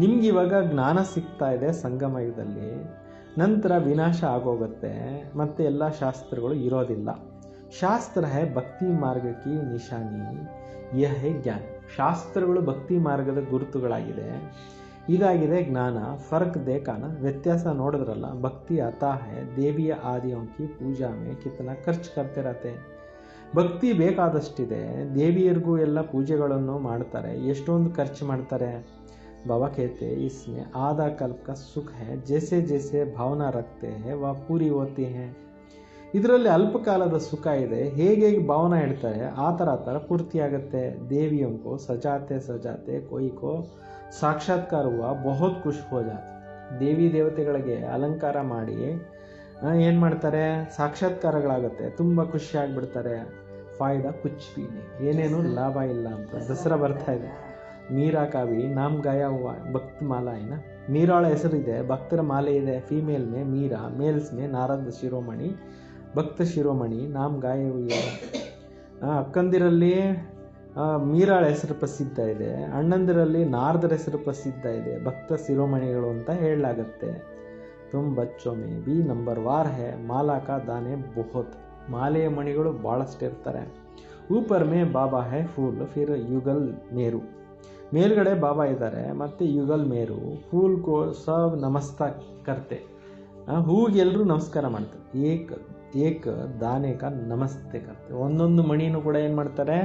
ನಿಮ್ಗೆ ಇವಾಗ ಜ್ಞಾನ ಸಿಗ್ತಾ ಇದೆ ಸಂಗಮ ಯುಗದಲ್ಲಿ, ನಂತರ ವಿನಾಶ ಆಗೋಗುತ್ತೆ, ಮತ್ತೆ ಎಲ್ಲ ಶಾಸ್ತ್ರಗಳು ಇರೋದಿಲ್ಲ. ಶಾಸ್ತ್ರ ಹೈ ಭಕ್ತಿ ಮಾರ್ಗ ಕಿ ನಿಶಾನಿ, ಯಹ ಹೈ ಜ್ಞಾನ. ಶಾಸ್ತ್ರಗಳು ಭಕ್ತಿ ಮಾರ್ಗದ ಗುರುತುಗಳಾಗಿದೆ, ಇದಾಗಿದೆ ಜ್ಞಾನ. ಫರ್ಕ್ ದೇಖಾನ, ವ್ಯತ್ಯಾಸ ನೋಡಿದ್ರಲ್ಲ. ಭಕ್ತಿ ಅತಾ ಹೈ ದೇವಿಯ ಆದಿಯೋಂಕಿ ಪೂಜಾ ಮೇ ಕಿತನಾ ಖರ್ಚು ಕರ್ತೆ ರಹತೆ. ಭಕ್ತಿ ಬೇಕಾದಷ್ಟಿದೆ, ದೇವಿಯರಿಗೂ ಎಲ್ಲ ಪೂಜೆಗಳನ್ನು ಮಾಡ್ತಾರೆ, ಎಷ್ಟೊಂದು ಖರ್ಚು ಮಾಡ್ತಾರೆ. ಬಾಬಾ कहते इसमें आधा कल्प का सुख है, जैसे जैसे भावना रखते हैं वह पूरी होती है. ಇದರಲ್ಲಿ ಅಲ್ಪಕಾಲದ ಸುಖ ಇದೆ, ಹೇಗೆ ಭಾವನಾ ಇಡ್ತಾರೆ ಆ ಥರ ಪೂರ್ತಿಯಾಗುತ್ತೆ. ದೇವಿಯಂಕೋ ಸಜಾತೆ ಸಜಾತೆ ಕೊಯ್ಕೋ ಸಾಕ್ಷಾತ್ಕಾರ ಹುआ ಬಹುತ್ ಖುಷ್ ಹೋ ಜಾತೆ. ದೇವಿ ದೇವತೆಗಳಿಗೆ ಅಲಂಕಾರ ಮಾಡಿ ಏನು ಮಾಡ್ತಾರೆ, ಸಾಕ್ಷಾತ್ಕಾರಗಳಾಗುತ್ತೆ, ತುಂಬ ಖುಷಿಯಾಗಿಬಿಡ್ತಾರೆ. ಫಾಯ್ದಾ ಕುಚ್ ಬಿ ಏನೇನು ಲಾಭ ಇಲ್ಲ ಅಂತ. ದಸರಾ ಬರ್ತಾ ಇದೆ. ಮೀರಾ ಕಾವಿ ನಾಮ್ ಗಾಯ ಹುआ ಭಕ್ತ ಮಾಲಾ ಏನ. ಮೀರಾಳ ಹೆಸರಿದೆ, ಭಕ್ತರ ಮಾಲೆ ಇದೆ. ಫೀಮೇಲ್ ಮೇ ಮೀರಾ, ಮೇಲ್ಸ್ ಮೇ ನಾರದ ಶಿರೋಮಣಿ, ಭಕ್ತ ಶಿರೋಮಣಿ ನಾಮ್ ಗಾಯ ಹುई. ಅಕ್ಕಂದಿರಲ್ಲಿ ಮೀರಾಳ ಹೆಸರು ಪ್ರಸಿದ್ಧ ಇದೆ, ಅಣ್ಣಂದಿರಲ್ಲಿ ನಾರದರ ಹೆಸರು ಪ್ರಸಿದ್ಧ ಇದೆ, ಭಕ್ತ ಶಿರೋಮಣಿಗಳು ಅಂತ ಹೇಳಲಾಗುತ್ತೆ. ತುಮ್ ಬಚ್ಚೋ ಮೇ ಬಿ ನಂಬರ್ ವಾರ್ ಹೇ ಮಾಲಾ ಕಾ ದಾನೆ ಬಹುತ್. ಮಾಲೆಯ ಮಣಿಗಳು ಭಾಳಷ್ಟು ಇರ್ತಾರೆ. ಊಪರ್ ಮೇ ಬಾಬಾ ಹೇ ಫೂಲ್, ಫಿರ್ ಯುಗಲ್ ಮೇರು. ಮೇಲ್ಗಡೆ ಬಾಬಾ ಇದ್ದಾರೆ, ಮತ್ತು ಯುಗಲ್ ಮೇರು. ಫೂಲ್ ಕೋ ಸಬ್ ನಮಸ್ತಾ ಕರ್ತೆ. ಹೂಗೆ ಎಲ್ಲರೂ ನಮಸ್ಕಾರ ಮಾಡ್ತಾರೆ. ಏಕ್ ದಾನೆ ಕಾ ನಮಸ್ತೆ ಕರ್ತೆ. ಒಂದೊಂದು ಮಣಿನೂ ಕೂಡ ಏನು ಮಾಡ್ತಾರೆ,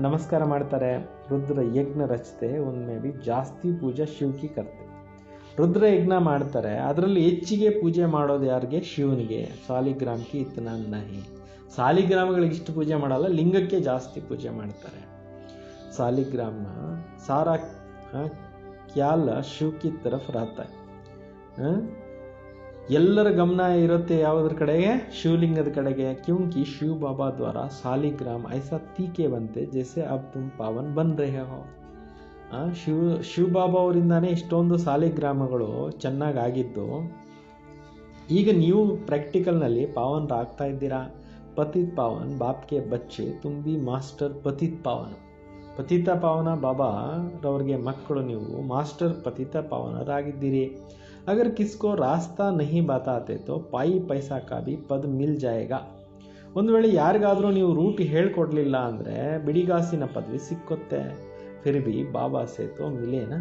ನಮಸ್ಕಾರ ಮಾಡ್ತಾರೆ. ರುದ್ರ ಯಜ್ಞ ರಚತೆ ಉನ್ಮೇ ಬಿ ಜಾಸ್ತಿ ಪೂಜಾ ಶಿವಕಿ ಕರ್ತೆ. ರುದ್ರ ಯಜ್ಞ ಮಾಡ್ತಾರೆ, ಅದರಲ್ಲಿ ಹೆಚ್ಚಿಗೆ ಪೂಜೆ ಮಾಡೋದು ಯಾರಿಗೆ? ಶಿವನಿಗೆ. ಸಾಲಿಗ್ರಾಮಕ್ಕೆ ಇತನಾ ನಹಿ. ಸಾಲಿಗ್ರಾಮಗಳಿಗೆ ಇಷ್ಟು ಪೂಜೆ ಮಾಡಲ್ಲ, ಲಿಂಗಕ್ಕೆ ಜಾಸ್ತಿ ಪೂಜೆ ಮಾಡ್ತಾರೆ. ಸಾಲಿಗ್ರಾಮ ಸಾರಾ ಖ್ಯಾಲ್ ಶಿವಕಿ ತರಫ್ ರಹತಾ ಹೈ. ಎಲ್ಲರ ಗಮನ ಇರುತ್ತೆ ಯಾವುದ್ರ ಕಡೆಗೆ? ಶಿವಲಿಂಗದ ಕಡೆಗೆ. ಕ್ಯೂಂಕಿ ಶಿವ ಬಾಬಾ ದ್ವಾರ ಸಾಲಿಗ್ರಾಮ ಐಸಾ ತೀಕೆ ಬಂತೆ ಜೈಸೆ ಅಬ್ ತುಮ್ ಪಾವನ್ ಬನ್ ರಹೆ ಹೋ. ಶಿವ ಬಾಬಾ ಅವರಿಂದಾನೇ ಇಷ್ಟೊಂದು ಸಾಲಿಗ್ರಾಮಗಳು ಚೆನ್ನಾಗಿ ಆಗಿದ್ದು. ಈಗ ನೀವು ಪ್ರಾಕ್ಟಿಕಲ್ನಲ್ಲಿ ಪಾವನರಾಗ್ತಾ ಇದ್ದೀರಾ. ಪತಿತ್ ಪಾವನ್ ಬಾಪ್ಗೆ ಬಚ್ಚೆ ತುಂಬಿ ಮಾಸ್ಟರ್ ಪತಿತ್ ಪಾವನ. ಪತಿತ ಪಾವನ ಬಾಬಾ ರವ್ರಿಗೆ ಮಕ್ಕಳು, ನೀವು ಮಾಸ್ಟರ್ ಪತಿತ ಪಾವನರಾಗಿದ್ದೀರಿ. ಅಗರ್ ಕಿಸ್ಕೋ ರಾಸ್ತಾ ನಹಿ ಬಾತಾತೆ ತೋ ಪಾಯಿ ಪೈಸಾ ಕಾ ಬಿ ಪದ್ ಮಿಲ್ ಜಾಯೇಗಾ. ಒಂದು ವೇಳೆ ಯಾರಿಗಾದರೂ ನೀವು ರೂಟ್ ಹೇಳ್ಕೊಡ್ಲಿಲ್ಲ ಅಂದರೆ ಬಿಡಿಗಾಸಿನ ಪದವಿ ಸಿಕ್ಕುತ್ತೆ. ಫಿರ್ ಬಿ ಬಾಬಾ ಸೇ ತೋ ಮಿಲೇನ,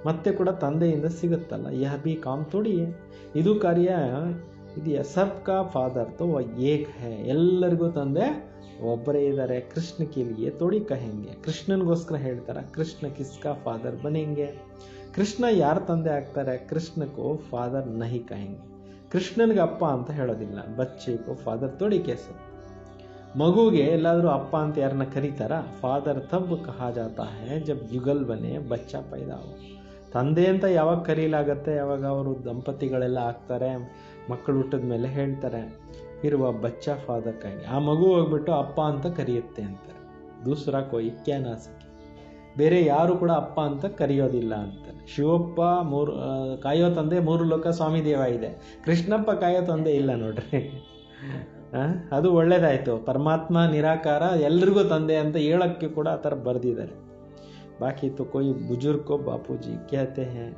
ಮತ್ತೆ ಕೂಡ ತಂದೆಯಿಂದ ಸಿಗುತ್ತಲ್ಲ. ಯಹ ಬಿ ಕಾಮ್ ತೋಡಿ, ಇದು ಕಾರ್ಯ ಇದೆಯಾ. ಸಬ್ ಕಾ ಫಾದರ್ ತೋ ಏಕ್ ಹೈ. ಎಲ್ಲರಿಗೂ ತಂದೆ ಒಬ್ಬರೇ ಇದ್ದಾರೆ. ಕೃಷ್ಣ ಕೆ ಲಿಯೆ ತೋಡಿ ಕಹೆಂಗೆ. ಕೃಷ್ಣನಿಗೋಸ್ಕರ ಹೇಳ್ತಾರೆ. ಕೃಷ್ಣ ಕಿಸ್ಕಾ ಫಾದರ್ ಬನೆಂಗೆ. ಕೃಷ್ಣ ಯಾರು ತಂದೆ ಆಗ್ತಾರೆ? ಕೃಷ್ಣಕ್ಕೂ ಫಾದರ್ ನಹಿ ಕಹೆಂಗೆ, ಕೃಷ್ಣನಿಗೆ ಅಪ್ಪ ಅಂತ ಹೇಳೋದಿಲ್ಲ. ಬಚ್ಚೆಗೂ ಫಾದರ್ ತೋಡಿ ಕೇಸು. ಮಗುಗೆ ಎಲ್ಲಾದರೂ ಅಪ್ಪ ಅಂತ ಯಾರನ್ನ ಕರೀತಾರ? ಫಾದರ್ ತಬ್ ಕಹಾ ಜಾತಾ ಹೈ ಜಬ್ ಯುಗಲ್ ಬನೆ ಬಚ್ಚಾ ಪೈದಾ ಹೋ. ತಂದೆ ಅಂತ ಯಾವಾಗ ಕರೀಲಾಗತ್ತೆ? ಯಾವಾಗ ಅವರು ದಂಪತಿಗಳೆಲ್ಲ ಆಗ್ತಾರೆ, ಮಕ್ಕಳು ಹುಟ್ಟಿದ ಮೇಲೆ ಹೇಳ್ತಾರೆ ಇರುವ ಬಚ್ಚಾ ಫಾದರ್ ಕಹೆಂಗೆ. ಆ ಮಗು ಹೋಗ್ಬಿಟ್ಟು ಅಪ್ಪ ಅಂತ ಕರೆಯುತ್ತೆ ಅಂತಾರೆ. ದೂಸರಾ ಕೋಯಿ ಕ್ಯಾ ನಾ ಸಕೆ, ಬೇರೆ ಯಾರು ಕೂಡ ಅಪ್ಪ ಅಂತ ಕರೆಯೋದಿಲ್ಲ ಅಂತಾರೆ. ಶಿವಪ್ಪ ಕಾಯೋ ತಂದೆ ಮೂರು ಲೋಕ ಸ್ವಾಮಿ ದೇವ ಇದೆ, ಕೃಷ್ಣಪ್ಪ ಕಾಯೋ ತಂದೆ ಇಲ್ಲ ನೋಡ್ರಿ. ಅದು ಒಳ್ಳೇದಾಯ್ತು. ಪರಮಾತ್ಮ ನಿರಾಕಾರ, ಎಲ್ರಿಗೂ ತಂದೆ ಅಂತ ಹೇಳಕ್ಕೆ ಕೂಡ ಆ ಥರ ಬರೆದಿದ್ದಾರೆ. ಬಾಕಿ ತೋ ಕೋಯಿ ಬುಜುರ್ಗ್ ಕೋ ಬಾಪೂಜಿ कहते हैं,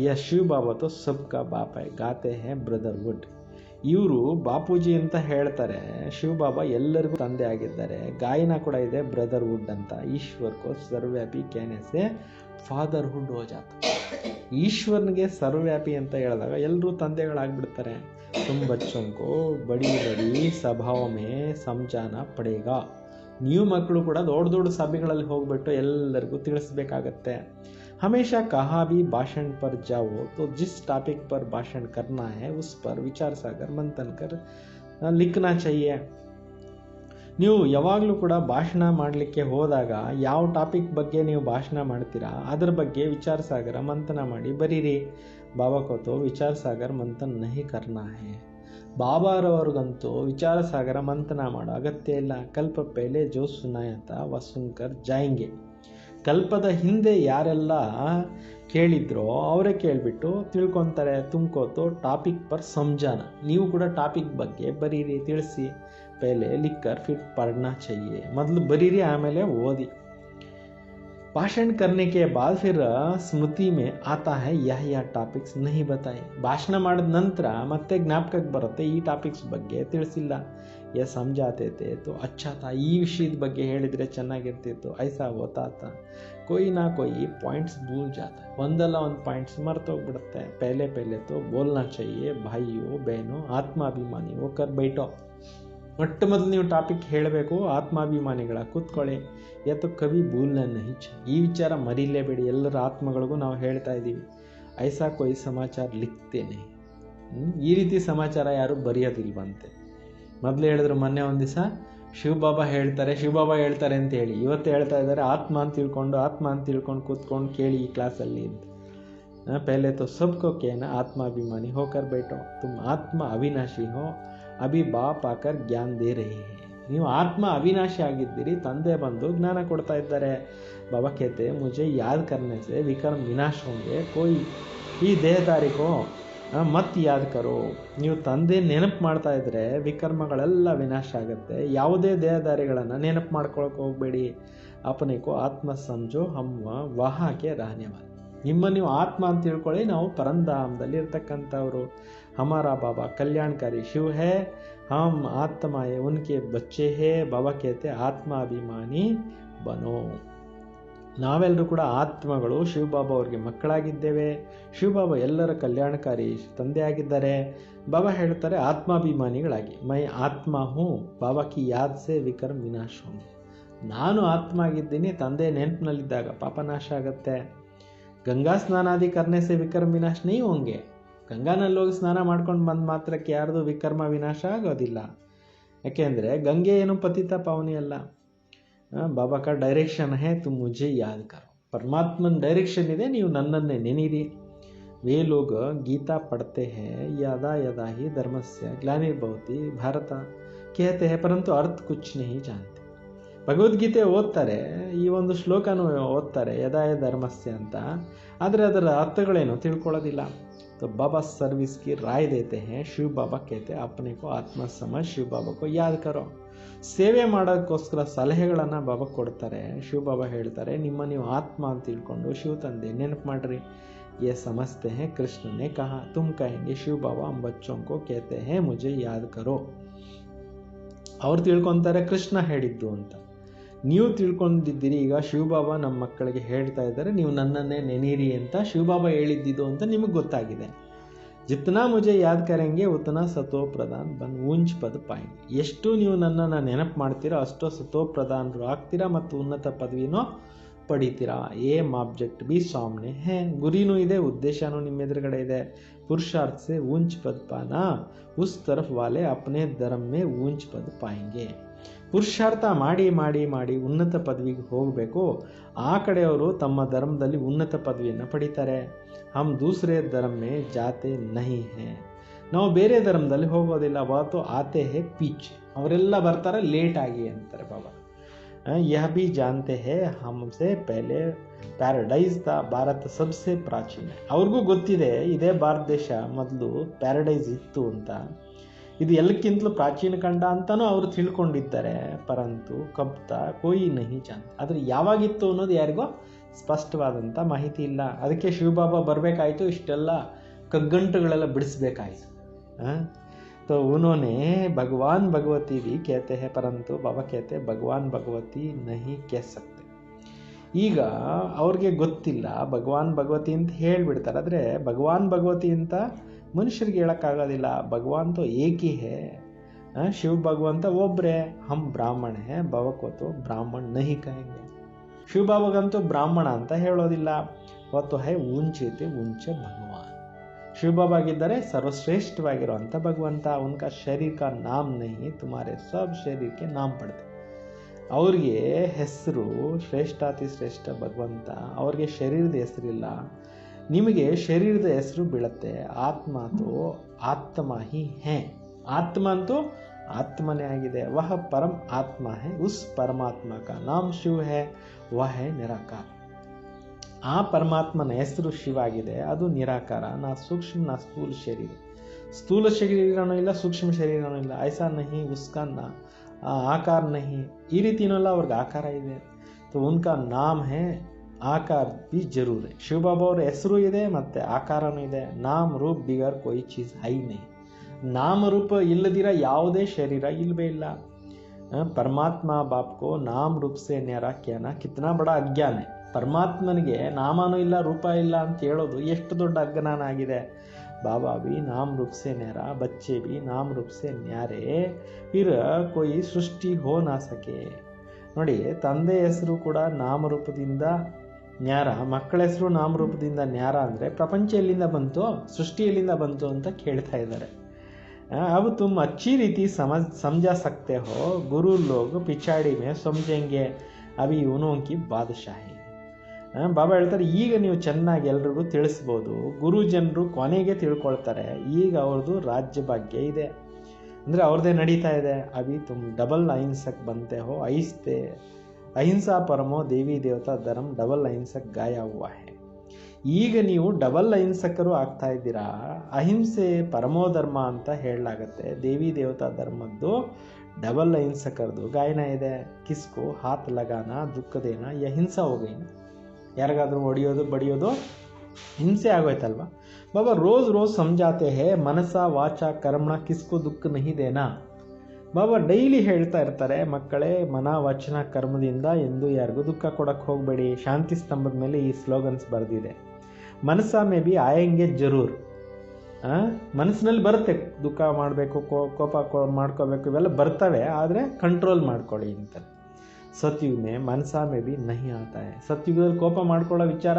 ಯಾ ಶಿವ ಬಾಬಾ ತೋ ಸಬ್ಕಾ ಬಾಪ್ ಹೈ, ಗಾತೆ ಹೈ ಬ್ರದರ್ಹುಡ್. ಇವರು ಬಾಪೂಜಿ ಅಂತ ಹೇಳ್ತಾರೆ, ಶಿವ ಬಾಬಾ ಎಲ್ಲರಿಗೂ ತಂದೆ ಆಗಿದ್ದಾರೆ. ಗಾಯನ ಕೂಡ ಇದೆ ಬ್ರದರ್ಹುಡ್ ಅಂತ. ಈಶ್ವರ್ ಕೋ ಸರ್ವ್ಯಾಪಿ कहने से ಫಾದರ್ಹುಡ್ ಹೋ ಜಾತ. ಈಶ್ವರನಿಗೆ ಸರ್ವ್ಯಾಪಿ ಅಂತ ಹೇಳಿದಾಗ ಎಲ್ಲರೂ ತಂದೆಗಳಾಗ್ಬಿಡ್ತಾರೆ. तुम बच्चों को बड़ी बड़ी ಸಭಾओं में समझाना पड़ेगा. ನೀವು ಮಕ್ಕಳು ಕೂಡ ದೊಡ್ಡ ದೊಡ್ಡ ಸಭೆಗಳಲ್ಲಿ ಹೋಗ್ಬಿಟ್ಟು ಎಲ್ಲರಿಗೂ ತಿಳಿಸ್ಬೇಕಾಗತ್ತೆ. हमेशा कहाँ भी भाषण पर जाओ तो जिस टॉपिक पर भाषण करना है उस पर विचार सागर मंथन कर लिखना चाहिए. ನೀವು ಯಾವಾಗಲೂ ಕೂಡ ಭಾಷಣ ಮಾಡಲಿಕ್ಕೆ ಹೋದಾಗ ಯಾವ ಟಾಪಿಕ್ ಬಗ್ಗೆ ನೀವು ಭಾಷಣ ಮಾಡ್ತೀರಾ ಅದ್ರ ಬಗ್ಗೆ ವಿಚಾರ ಸಾಗರ ಮಂಥನ ಮಾಡಿ ಬರೀರಿ. ಬಾಬಾ ಕೋತೋ ವಿಚಾರ ಸಾಗರ ಮಂಥನ್ ನಹಿ ಕರ್ನಾ ಹೈ. ಬಾಬಾರವ್ರಿಗಂತೂ ವಿಚಾರ ಸಾಗರ ಮಂಥನ ಮಾಡೋ ಅಗತ್ಯ ಇಲ್ಲ. ಕಲ್ಪ ಪೆಹಲೆ ಜೋ ಸುನಾಯತ ವ ಸುನ್ಕರ್ ಜಾಯಿಂಗೆ. ಕಲ್ಪದ ಹಿಂದೆ ಯಾರೆಲ್ಲ ಕೇಳಿದ್ರೋ ಅವರೇ ಕೇಳಿಬಿಟ್ಟು ತಿಳ್ಕೊತಾರೆ. ತುಮ್ಕೋತೋ ಟಾಪಿಕ್ ಪರ್ ಸಮಜಾನ. ನೀವು ಕೂಡ ಟಾಪಿಕ್ ಬಗ್ಗೆ ಬರೀರಿ, ತಿಳಿಸಿ. ಪೆಹಲೆ ಲಿಕ್ಕರ್ ಫಿರ್ ಪढ़ना चाहिए. ಮೊದಲು ಬರೀರಿ, ಆಮೇಲೆ ಓದಿ. भाषण करने के बाद फिर स्मृति में आता है यह ಟಾಪಿಕ್ಸ್ नहीं बताए. ಭಾಷಣ ಮಾಡಿದ ನಂತರ ಮತ್ತೆ ಜ್ಞಾಪಕಕ್ಕೆ ಬರುತ್ತೆ ಈ ಟಾಪಿಕ್ಸ್ ಬಗ್ಗೆ ತಿಳಿಸಿಲ್ಲ. ಯಾ ಸಮझाते थे तो अच्छा था. ಈ ವಿಷಯದ ಬಗ್ಗೆ ಹೇಳಿದರೆ ಚೆನ್ನಾಗಿರ್ತಿತ್ತು. ಐಸಾ ಹೋತಾ था. कोई ना कोई पॉइंट्स भूल जाता है. ಒಂದಲ್ಲ ಒಂದು ಪಾಯಿಂಟ್ಸ್ ಮರ್ತೋಗ್ಬಿಡುತ್ತೆ. पहले तो बोलना चाहिए भाइयों बहनों आत्माभिमानी होकर बैठो. ಮೊಟ್ಟ ಮೊದಲು ನೀವು ಟಾಪಿಕ್ ಹೇಳಬೇಕು. ಆತ್ಮಾಭಿಮಾನಿಗಳ ಕೂತ್ಕೊಳ್ಳಿ. ಯಾತು ಕವಿ ಭೂಲ್ನ ನಹಿ ಚಾಹಿಯೆ. ಈ ವಿಚಾರ ಮರೀಲೇಬೇಡಿ. ಎಲ್ಲರ ಆತ್ಮಗಳಿಗೂ ನಾವು ಹೇಳ್ತಾ ಇದ್ದೀವಿ. ಐಸಾ ಕೊಯ್ ಸಮಾಚಾರ ಲಿಖ್ತೇನೆ. ಈ ರೀತಿ ಸಮಾಚಾರ ಯಾರು ಬರೆಯೋದಿಲ್ವಂತೆ. ಮೊದಲು ಹೇಳಿದ್ರು ಮೊನ್ನೆ ಒಂದು ದಿವಸ ಶಿವಬಾಬಾ ಹೇಳ್ತಾರೆ ಅಂತ ಹೇಳಿ. ಇವತ್ತು ಹೇಳ್ತಾ ಇದ್ದಾರೆ ಆತ್ಮ ಅಂತ ತಿಳ್ಕೊಂಡು ಕೂತ್ಕೊಂಡು ಕೇಳಿ ಈ ಕ್ಲಾಸಲ್ಲಿ ಅಂತ. ಪಹಲೆ ತೋ ಸಬ್ಕೋ ಕೇನ ಆತ್ಮಾಭಿಮಾನಿ ಹೋಕರ್ ಬೇಟೋ. ತುಮ್ ಆತ್ಮ ಅವಿನಾಶಿ ಹೋ, ಅಭಿ ಬಾಪ್ ಆಕರ್ ಜ್ಞಾನ ದೇ ರಹೇ ಹೈ. ನೀವು ಆತ್ಮ ಅವಿನಾಶಿ ಆಗಿದ್ದೀರಿ, ತಂದೆ ಬಂದು ಜ್ಞಾನ ಕೊಡ್ತಾ ಇದ್ದಾರೆ. ಬಾಬಾ ಕೇತೆ ಮುझे ಯಾದ್ ಕರ್ನೆ ಸೆ ವಿಕರ್ಮ ವಿನಾಶ ಹೋಂಗೆ, ಕೋಯಿ ಈ ದೇಹದಾರಿಕೋ ಮತ್ ಯಾದ್ ಕರೋ. ನೀವು ತಂದೆ ನೆನಪು ಮಾಡ್ತಾ ಇದ್ರೆ ವಿಕರ್ಮಗಳೆಲ್ಲ ವಿನಾಶ ಆಗುತ್ತೆ. ಯಾವುದೇ ದೇಹದಾರಿಗಳನ್ನು ನೆನಪು ಮಾಡ್ಕೊಳಕ್ಕೆ ಹೋಗಬೇಡಿ. ಅಪನೆಕೋ ಆತ್ಮ ಸಮझो ಹಮ್ ವಹಾಕೆ ರಹನೆ ವಾಲೆ. ನಿಮ್ಮ ನೀವು ಆತ್ಮ ಅಂತ ತಿಳ್ಕೊಳ್ಳಿ, ನಾವು ಪರಂಧಾಮದಲ್ಲಿ ಇರ್ತಕ್ಕಂಥವ್ರು. हमारा बाबा कल्याणकारी शिव है, हम आत्माएं उनके बच्चे हैं. बाबा कहते ಆತ್ಮಾಭಿಮಾನಿ ಬನೋ. ನಾವೆಲ್ಲರೂ ಕೂಡ ಆತ್ಮಗಳು, ಶಿವಬಾಬಾ ಅವ್ರಿಗೆ ಮಕ್ಕಳಾಗಿದ್ದೇವೆ. ಶಿವಬಾಬಾ ಎಲ್ಲರ ಕಲ್ಯಾಣಕಾರಿ ತಂದೆ ಆಗಿದ್ದಾರೆ. ಬಾಬಾ ಹೇಳ್ತಾರೆ ಆತ್ಮಾಭಿಮಾನಿಗಳಾಗಿ. ಮೈ ಆತ್ಮ ಹೂ ಬಾಬಾ ಕಿ ಯಾದ್ ಸೆ ವಿಕರ್ಮ ವಿನಾಶ ಹೋಂಗೆ. ನಾನು ಆತ್ಮ ಆಗಿದ್ದೀನಿ, ತಂದೆ ನೆನಪಿನಲ್ಲಿದ್ದಾಗ ಪಾಪ ನಾಶ ಆಗುತ್ತೆ. ಗಂಗಾ ಸ್ನಾನಾದಿ ಕರ್ನೆ ಸೆ ವಿಕರ್ಮ ವಿನಾಶ ನಹೀ ಹೋಂಗೆ. ಗಂಗಾನಲ್ಲಿ ಹೋಗಿ ಸ್ನಾನ ಮಾಡ್ಕೊಂಡು ಬಂದ ಮಾತ್ರಕ್ಕೆ ಯಾರ್ದು ವಿಕರ್ಮ ವಿನಾಶ ಆಗೋದಿಲ್ಲ. ಯಾಕೆಂದರೆ ಗಂಗೆ ಏನು ಪತಿತ ಪಾವನಿ ಅಲ್ಲ. ಬಾಬಾ ಕಾ ಡೈರೆಕ್ಷನ್ ಹೇ ತುಮ್ ಮುझे ಯಾದ್ ಕರೋ. ಪರಮಾತ್ಮನ ಡೈರೆಕ್ಷನ್ ಇದೆ, ನೀವು ನನ್ನನ್ನೇ ನೆನೀರಿ. वे लोग गीता पढ़ते हैं यदा यदा ही धर्मस्य ग्लानिर्भवति भारत कहते हैं परंतु अर्थ कुछ नहीं जानते. ಭಗವದ್ಗೀತೆ ಓದ್ತಾರೆ, ಈ ಒಂದು ಶ್ಲೋಕನೂ ಓದ್ತಾರೆ ಯದಾ ಧರ್ಮಸ್ಯ ಅಂತ, ಆದರೆ ಅದರ ಅರ್ಥಗಳೇನು ತಿಳ್ಕೊಳ್ಳೋದಿಲ್ಲ. तो बाबा सर्विस की राय देते हैं. शिव बाबा कहते हैं अपने को आत्मा समझ शिव बाबा को याद करो. ಸೇವೆ ಮಾಡೋಕ್ಕೋಸ್ಕರ ಸಲಹೆಗಳನ್ನು ಬಾಬಾ ಕೊಡ್ತಾರೆ. ಶಿವ ಬಾಬಾ ಹೇಳ್ತಾರೆ ನಿಮ್ಮ ನೀವು ಆತ್ಮ ಅಂತ ತಿಳ್ಕೊಂಡು ಶಿವ ತಂದೆ ನೆನಪು ಮಾಡ್ರಿ. ये समझते हैं कृष्ण ने कहा, तुम कहेंगे शिव बाबा हम बच्चों को कहते हैं मुझे याद करो. ಅವ್ರು ತಿಳ್ಕೊತಾರೆ ಕೃಷ್ಣ ಹೇಳಿದ್ದು ಅಂತ. ನೀವು ತಿಳ್ಕೊಂಡಿದ್ದೀರಿ ಈಗ ಶಿವಬಾಬಾ ನಮ್ಮ ಮಕ್ಕಳಿಗೆ ಹೇಳ್ತಾ ಇದ್ದಾರೆ ನೀವು ನನ್ನನ್ನೇ ನೆನೀರಿ ಅಂತ ಶಿವಬಾಬಾ ಹೇಳಿದ್ದಿದ್ದು ಅಂತ ನಿಮಗೆ ಗೊತ್ತಾಗಿದೆ. ಜಿತ್ನಾ ಮುझे ಯಾದ್ ಕರೆಂಗೆ ಉತನಾ ಸತೋ ಪ್ರಧಾನ್ ಬನ್ ಊಂಚ್ ಪದ ಪಾಯಿಂಟ್. ಎಷ್ಟು ನೀವು ನನ್ನನ್ನು ನೆನಪು ಮಾಡ್ತೀರೋ ಅಷ್ಟೋ ಸತೋ ಪ್ರಧಾನರು ಆಗ್ತೀರಾ ಮತ್ತು ಉನ್ನತ ಪದವಿನೋ ಪಡಿತೀರಾ. ಏಮ್ ಆಬ್ಜೆಕ್ಟ್ ಬಿ ಸಾಮ್ನೆ ಹೇ, ಗುರಿನೂ ಇದೆ, ಉದ್ದೇಶನೂ ನಿಮ್ಮ ಎದುರುಗಡೆ ಇದೆ. ಪುರುಷಾರ್ಥ ಸೆ ಊಂಚ್ ಪದ್ ಪಾನಾ, ಉಸ್ ತರಫ್ ವಾಲೆ ಅಪ್ನೆ ಧರ್ಮ ಮೇ ಊಂಚ್ ಪದ್ ಪಾಯೆಂಗೆ. ಪುರುಷಾರ್ಥ ಮಾಡಿ ಮಾಡಿ ಮಾಡಿ ಉನ್ನತ ಪದವಿಗೆ ಹೋಗಬೇಕು, ಆ ಕಡೆಯವರು ತಮ್ಮ ಧರ್ಮದಲ್ಲಿ ಉನ್ನತ ಪದವಿಯನ್ನು ಪಡಿತಾರೆ. ಹಮ್ ದೂಸರೆ ಧರ್ಮ ಮೇ ಜಾತೆ ನಹಿ ಹೇ, ನಾವು ಬೇರೆ ಧರ್ಮದಲ್ಲಿ ಹೋಗೋದಿಲ್ಲ. ವಾತು ಆತೆ ಹೇ ಪೀಚ್, ಅವರೆಲ್ಲ ಬರ್ತಾರೆ ಲೇಟ್ ಆಗಿ ಅಂತಾರೆ ಬಾಬಾ. यह भी जानते हैं हमसे पहले ಪ್ಯಾರಡೈಸ್ ದ ಭಾರತ ಸಬ್ಸೆ ಪ್ರಾಚೀನ. ಅವ್ರಿಗೂ ಗೊತ್ತಿದೆ ಇದೇ ಭಾರತ ದೇಶ ಮೊದಲು ಪ್ಯಾರಡೈಸ್ ಇತ್ತು ಅಂತ, ಇದು ಎಲ್ಲಕ್ಕಿಂತಲೂ ಪ್ರಾಚೀನ ಖಂಡ ಅಂತಲೂ ಅವರು ತಿಳ್ಕೊಂಡಿದ್ದಾರೆ. ಪರಂತು ಕಬ್ತ ಕೋಯಿ ನಹಿ ಜಾನ್, ಆದರೆ ಯಾವಾಗಿತ್ತು ಅನ್ನೋದು ಯಾರಿಗೋ ಸ್ಪಷ್ಟವಾದಂಥ ಮಾಹಿತಿ ಇಲ್ಲ. ಅದಕ್ಕೆ ಶಿವಬಾಬಾ ಬರಬೇಕಾಯಿತು, ಇಷ್ಟೆಲ್ಲ ಕಗ್ಗಂಟುಗಳೆಲ್ಲ ಬಿಡಿಸ್ಬೇಕಾಯಿತು. तो उन्होंने भगवान भगवती भी कहते हैं, परंतु बाबा कहते हैं भगवान भगवती नहीं कह सकते. ಈಗ ಅವ್ರಿಗೆ ಗೊತ್ತಿಲ್ಲ ಭಗವಾನ್ ಭಗವತಿ ಅಂತ ಹೇಳಿಬಿಡ್ತಾರೆ, ಆದರೆ ಭಗವಾನ್ ಭಗವತಿ ಅಂತ ಮನುಷ್ಯರಿಗೆ ಹೇಳೋಕ್ಕಾಗೋದಿಲ್ಲ. ಭಗವಾನ್ ತೋ ಏಕಿ ಹೇ, ಶಿವ ಭಗವಂತ ಒಬ್ಬರೇ. ಹಮ್ ಬ್ರಾಹ್ಮಣ ಹೇ, ಭವಕೋತು ಬ್ರಾಹ್ಮಣ ನಹಿ ಕಹೆಂಗೆ. ಶಿವ ಬಾಬಾಗಂತೂ ಬ್ರಾಹ್ಮಣ ಅಂತ ಹೇಳೋದಿಲ್ಲ. ವತ್ತು ಹೇ ಊಂಚೈತೆ ಊಂಚ ಭಗವಾನ್. ಶಿವ ಬಾಬಾಗಿದ್ದರೆ ಸರ್ವಶ್ರೇಷ್ಠವಾಗಿರುವಂಥ ಭಗವಂತ. ಉನ್ಕಾ ಶರೀರ ಕಾ ನಾಮ್ ನಹಿ, ತುಮಾರೆ ಸಬ್ ಶರೀರಕ್ಕೆ ನಾಮ್ ಪಡ್ತೆ. ಅವ್ರಿಗೆ ಹೆಸರು ಶ್ರೇಷ್ಠಾತಿ ಶ್ರೇಷ್ಠ ಭಗವಂತ, ಅವ್ರಿಗೆ ಶರೀರದ ಹೆಸರಿಲ್ಲ, ನಿಮಗೆ ಶರೀರದ ಹೆಸರು ಬೀಳುತ್ತೆ. ಆತ್ಮ ತೋ ಆತ್ಮ ಹಿ ಹೇ, ಆತ್ಮ ಅಂತೂ ಆತ್ಮನೇ ಆಗಿದೆ. ವಹ ಪರಂ ಆತ್ಮ ಹೇ, ಉಸ್ ಪರಮಾತ್ಮ ಕಾ ನಾಮ್ ಶಿವ ಹೇ, ವಹ ಹೇ ನಿರಾಕಾರ. ಆ ಪರಮಾತ್ಮನ ಹೆಸರು ಶಿವ ಆಗಿದೆ, ಅದು ನಿರಾಕಾರ. ನಾ ಸೂಕ್ಷ್ಮ ನಾ ಸ್ಥೂಲ ಶರೀರ, ಸ್ಥೂಲ ಶರೀರನೂ ಇಲ್ಲ, ಸೂಕ್ಷ್ಮ ಶರೀರನೂ ಇಲ್ಲ. ಐಸಾ ನಹಿ ಉಸ್ಕಾ ನಾ ಆಕಾರ ನಹಿ, ಈ ರೀತಿಯಲ್ಲ ಅವ್ರಿಗೆ ಆಕಾರ ಇದೆ. तो उनका नाम है, ಆಕಾರ भी जरूर है. ಶಿವಬಾಬಾ ಅವರ ಹೆಸರು ಇದೆ ಮತ್ತು ಆಕಾರನೂ ಇದೆ. ನಾಮ ರೂಪ ಬಿಗರ್ कोई चीज है ही नहीं. ನಾಮರೂಪ ಇಲ್ಲದಿರ ಯಾವುದೇ ಶರೀರ ಇಲ್ಲವೇ ಇಲ್ಲ. ಪರಮಾತ್ಮ ಬಾಪ್ ಕೋ ನಾಮ ರೂಪ ಸೆ ನ್ಯಾರಾ कहना कितना बड़ा अज्ञान है. ಪರಮಾತ್ಮನಿಗೆ ನಾಮನೂ ಇಲ್ಲ ರೂಪ ಇಲ್ಲ ಅಂತ ಹೇಳೋದು ಎಷ್ಟು ದೊಡ್ಡ ಅಜ್ಞಾನ ಆಗಿದೆ. बाबा भी नाम रूप से न्यारा, बच्चे भी नाम रूप से न्यारे, फिर कोई सृष्टि हो ना सके. ನೋಡಿ, ತಂದೆ ಹೆಸರು ಕೂಡ ನಾಮರೂಪದಿಂದ ನ್ಯಾರ, ಮಕ್ಕಳ ಹೆಸರು ನಾಮರೂಪದಿಂದ ನ್ಯಾರ ಅಂದರೆ ಪ್ರಪಂಚ ಎಲ್ಲಿಂದ ಬಂತು, ಸೃಷ್ಟಿ ಎಲ್ಲಿಂದ ಬಂತು ಅಂತ ಕೇಳ್ತಾ ಇದ್ದಾರೆ. अब तुम अच्छी रीति समझा सकते हो, गुरु लोग पिछाड़ी में समझेंगे अभी उनकी बादशाही. ಬಾಬಾ ಹೇಳ್ತಾರೆ, ಈಗ ನೀವು ಚೆನ್ನಾಗಿ ಎಲ್ರಿಗೂ ತಿಳಿಸ್ಬೋದು, ಗುರು ಜನರು ಕೊನೆಗೆ ತಿಳ್ಕೊಳ್ತಾರೆ. ಈಗ ಅವ್ರದ್ದು ರಾಜ್ಯ ಭಾಗ್ಯ ಇದೆ ಅಂದರೆ ಅವ್ರದ್ದೇ ನಡೀತಾ ಇದೆ. ಅಭಿ ತುಮ್ ಡಬಲ್ ಅಹಿಂಸಕ್ ಬಂತೆ ಹೋ, ಅಹಿಂಸಾ ಪರಮೋ ದೇವಿ ದೇವತಾ ಧರ್ಮ ಡಬಲ್ ಅಹಿಂಸಕ್ ಗಾಯ ಹುವಾ ಹೇ. ಈಗ ನೀವು ಡಬಲ್ ಅಹಿಂಸಕರು ಆಗ್ತಾ ಇದ್ದೀರಾ. ಅಹಿಂಸೆ ಪರಮೋ ಧರ್ಮ ಅಂತ ಹೇಳಲಾಗತ್ತೆ, ದೇವಿ ದೇವತಾ ಧರ್ಮದ್ದು ಡಬಲ್ ಅಹಿಂಸಕರದು ಗಾಯನ ಇದೆ. ಕಿಸ್ಕೋ ಹಾತ್ ಲಗಾನ ದುಃಖದೇನ ಯ ಹಿಂಸಾ ಹೋಗೈನ, ಯಾರಿಗಾದ್ರೂ ಹೊಡೆಯೋದು ಬಡಿಯೋದು ಹಿಂಸೆ ಆಗೋಯ್ತಲ್ವ. ಬಾಬಾ ರೋಜ್ ರೋಜ್ ಸಮझाते हैं ಮನಸ ವಾಚ ಕರ್ಮಣ ಕಿಸ್ಕೋ ದುಃಖ ನಹಿ ದೇನಾ. ಬಾಬಾ ಡೈಲಿ ಹೇಳ್ತಾ ಇರ್ತಾರೆ, ಮಕ್ಕಳೇ ಮನ ವಚನ ಕರ್ಮದಿಂದ ಎಂದು ಯಾರಿಗೂ ದುಃಖ ಕೊಡಕ್ಕೆ ಹೋಗಬೇಡಿ. ಶಾಂತಿ ಸ್ತಂಭದ ಮೇಲೆ ಈ ಸ್ಲೋಗನ್ಸ್ ಬರೆದಿದೆ. ಮನಸ ಮೇ ಬಿ ಆಯಂಗೆ ಜರೂರ್, ಮನಸ್ಸಿನಲ್ಲಿ ಬರುತ್ತೆ ದುಃಖ ಮಾಡಬೇಕು, ಕೋಪ ಮಾಡ್ಕೋಬೇಕು, ಇವೆಲ್ಲ ಬರ್ತವೆ, ಆದರೆ ಕಂಟ್ರೋಲ್ ಮಾಡ್ಕೊಳ್ಳಿ ಅಂತ. ಸತ್ಯುಗ ಮೇ ಮನಸಾ ಮೇ ಬಿ ನಹಿ ಆತಾ ಹೈ. ಸತ್ಯುಗದಲ್ಲಿ ಕೋಪ ಮಾಡ್ಕೊಳ್ಳೋ ವಿಚಾರ,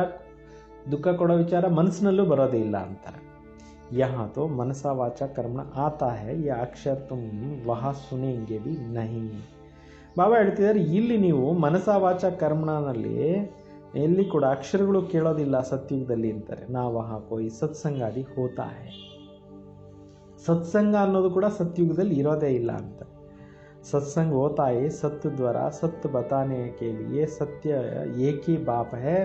ದುಃಖ ಕೊಡೋ ವಿಚಾರ ಮನಸ್ಸಿನಲ್ಲೂ ಬರೋದೇ ಇಲ್ಲ ಅಂತಾರೆ. यहाँ तो मनसा वाचा कर्मण आता है, यह अक्षर तुम वहाँ सुनेंगे भी नहीं. ಬಾಬಾ ಹೇಳ್ತಿದ್ದಾರೆ, ಇಲ್ಲಿ ನೀವು ಮನಸ ವಾಚ ಕರ್ಮಣನಲ್ಲಿ ಎಲ್ಲಿ ಕೂಡ ಅಕ್ಷರಗಳು ಕೇಳೋದಿಲ್ಲ ಸತ್ಯುಗದಲ್ಲಿ ಅಂತಾರೆ. ನಾ ವಹಾ ಕೋಯಿ ಸತ್ಸಂಗಾದಿ ಹೋತಾ ಹೈ. ಸತ್ಸಂಗ ಅನ್ನೋದು ಕೂಡ ಸತ್ಯುಗದಲ್ಲಿ ಇರೋದೇ ಇಲ್ಲ ಅಂತ. सत्संग होता है सत्य द्वारा, सत्य बताने के लिए सत्य एक ही बाप है,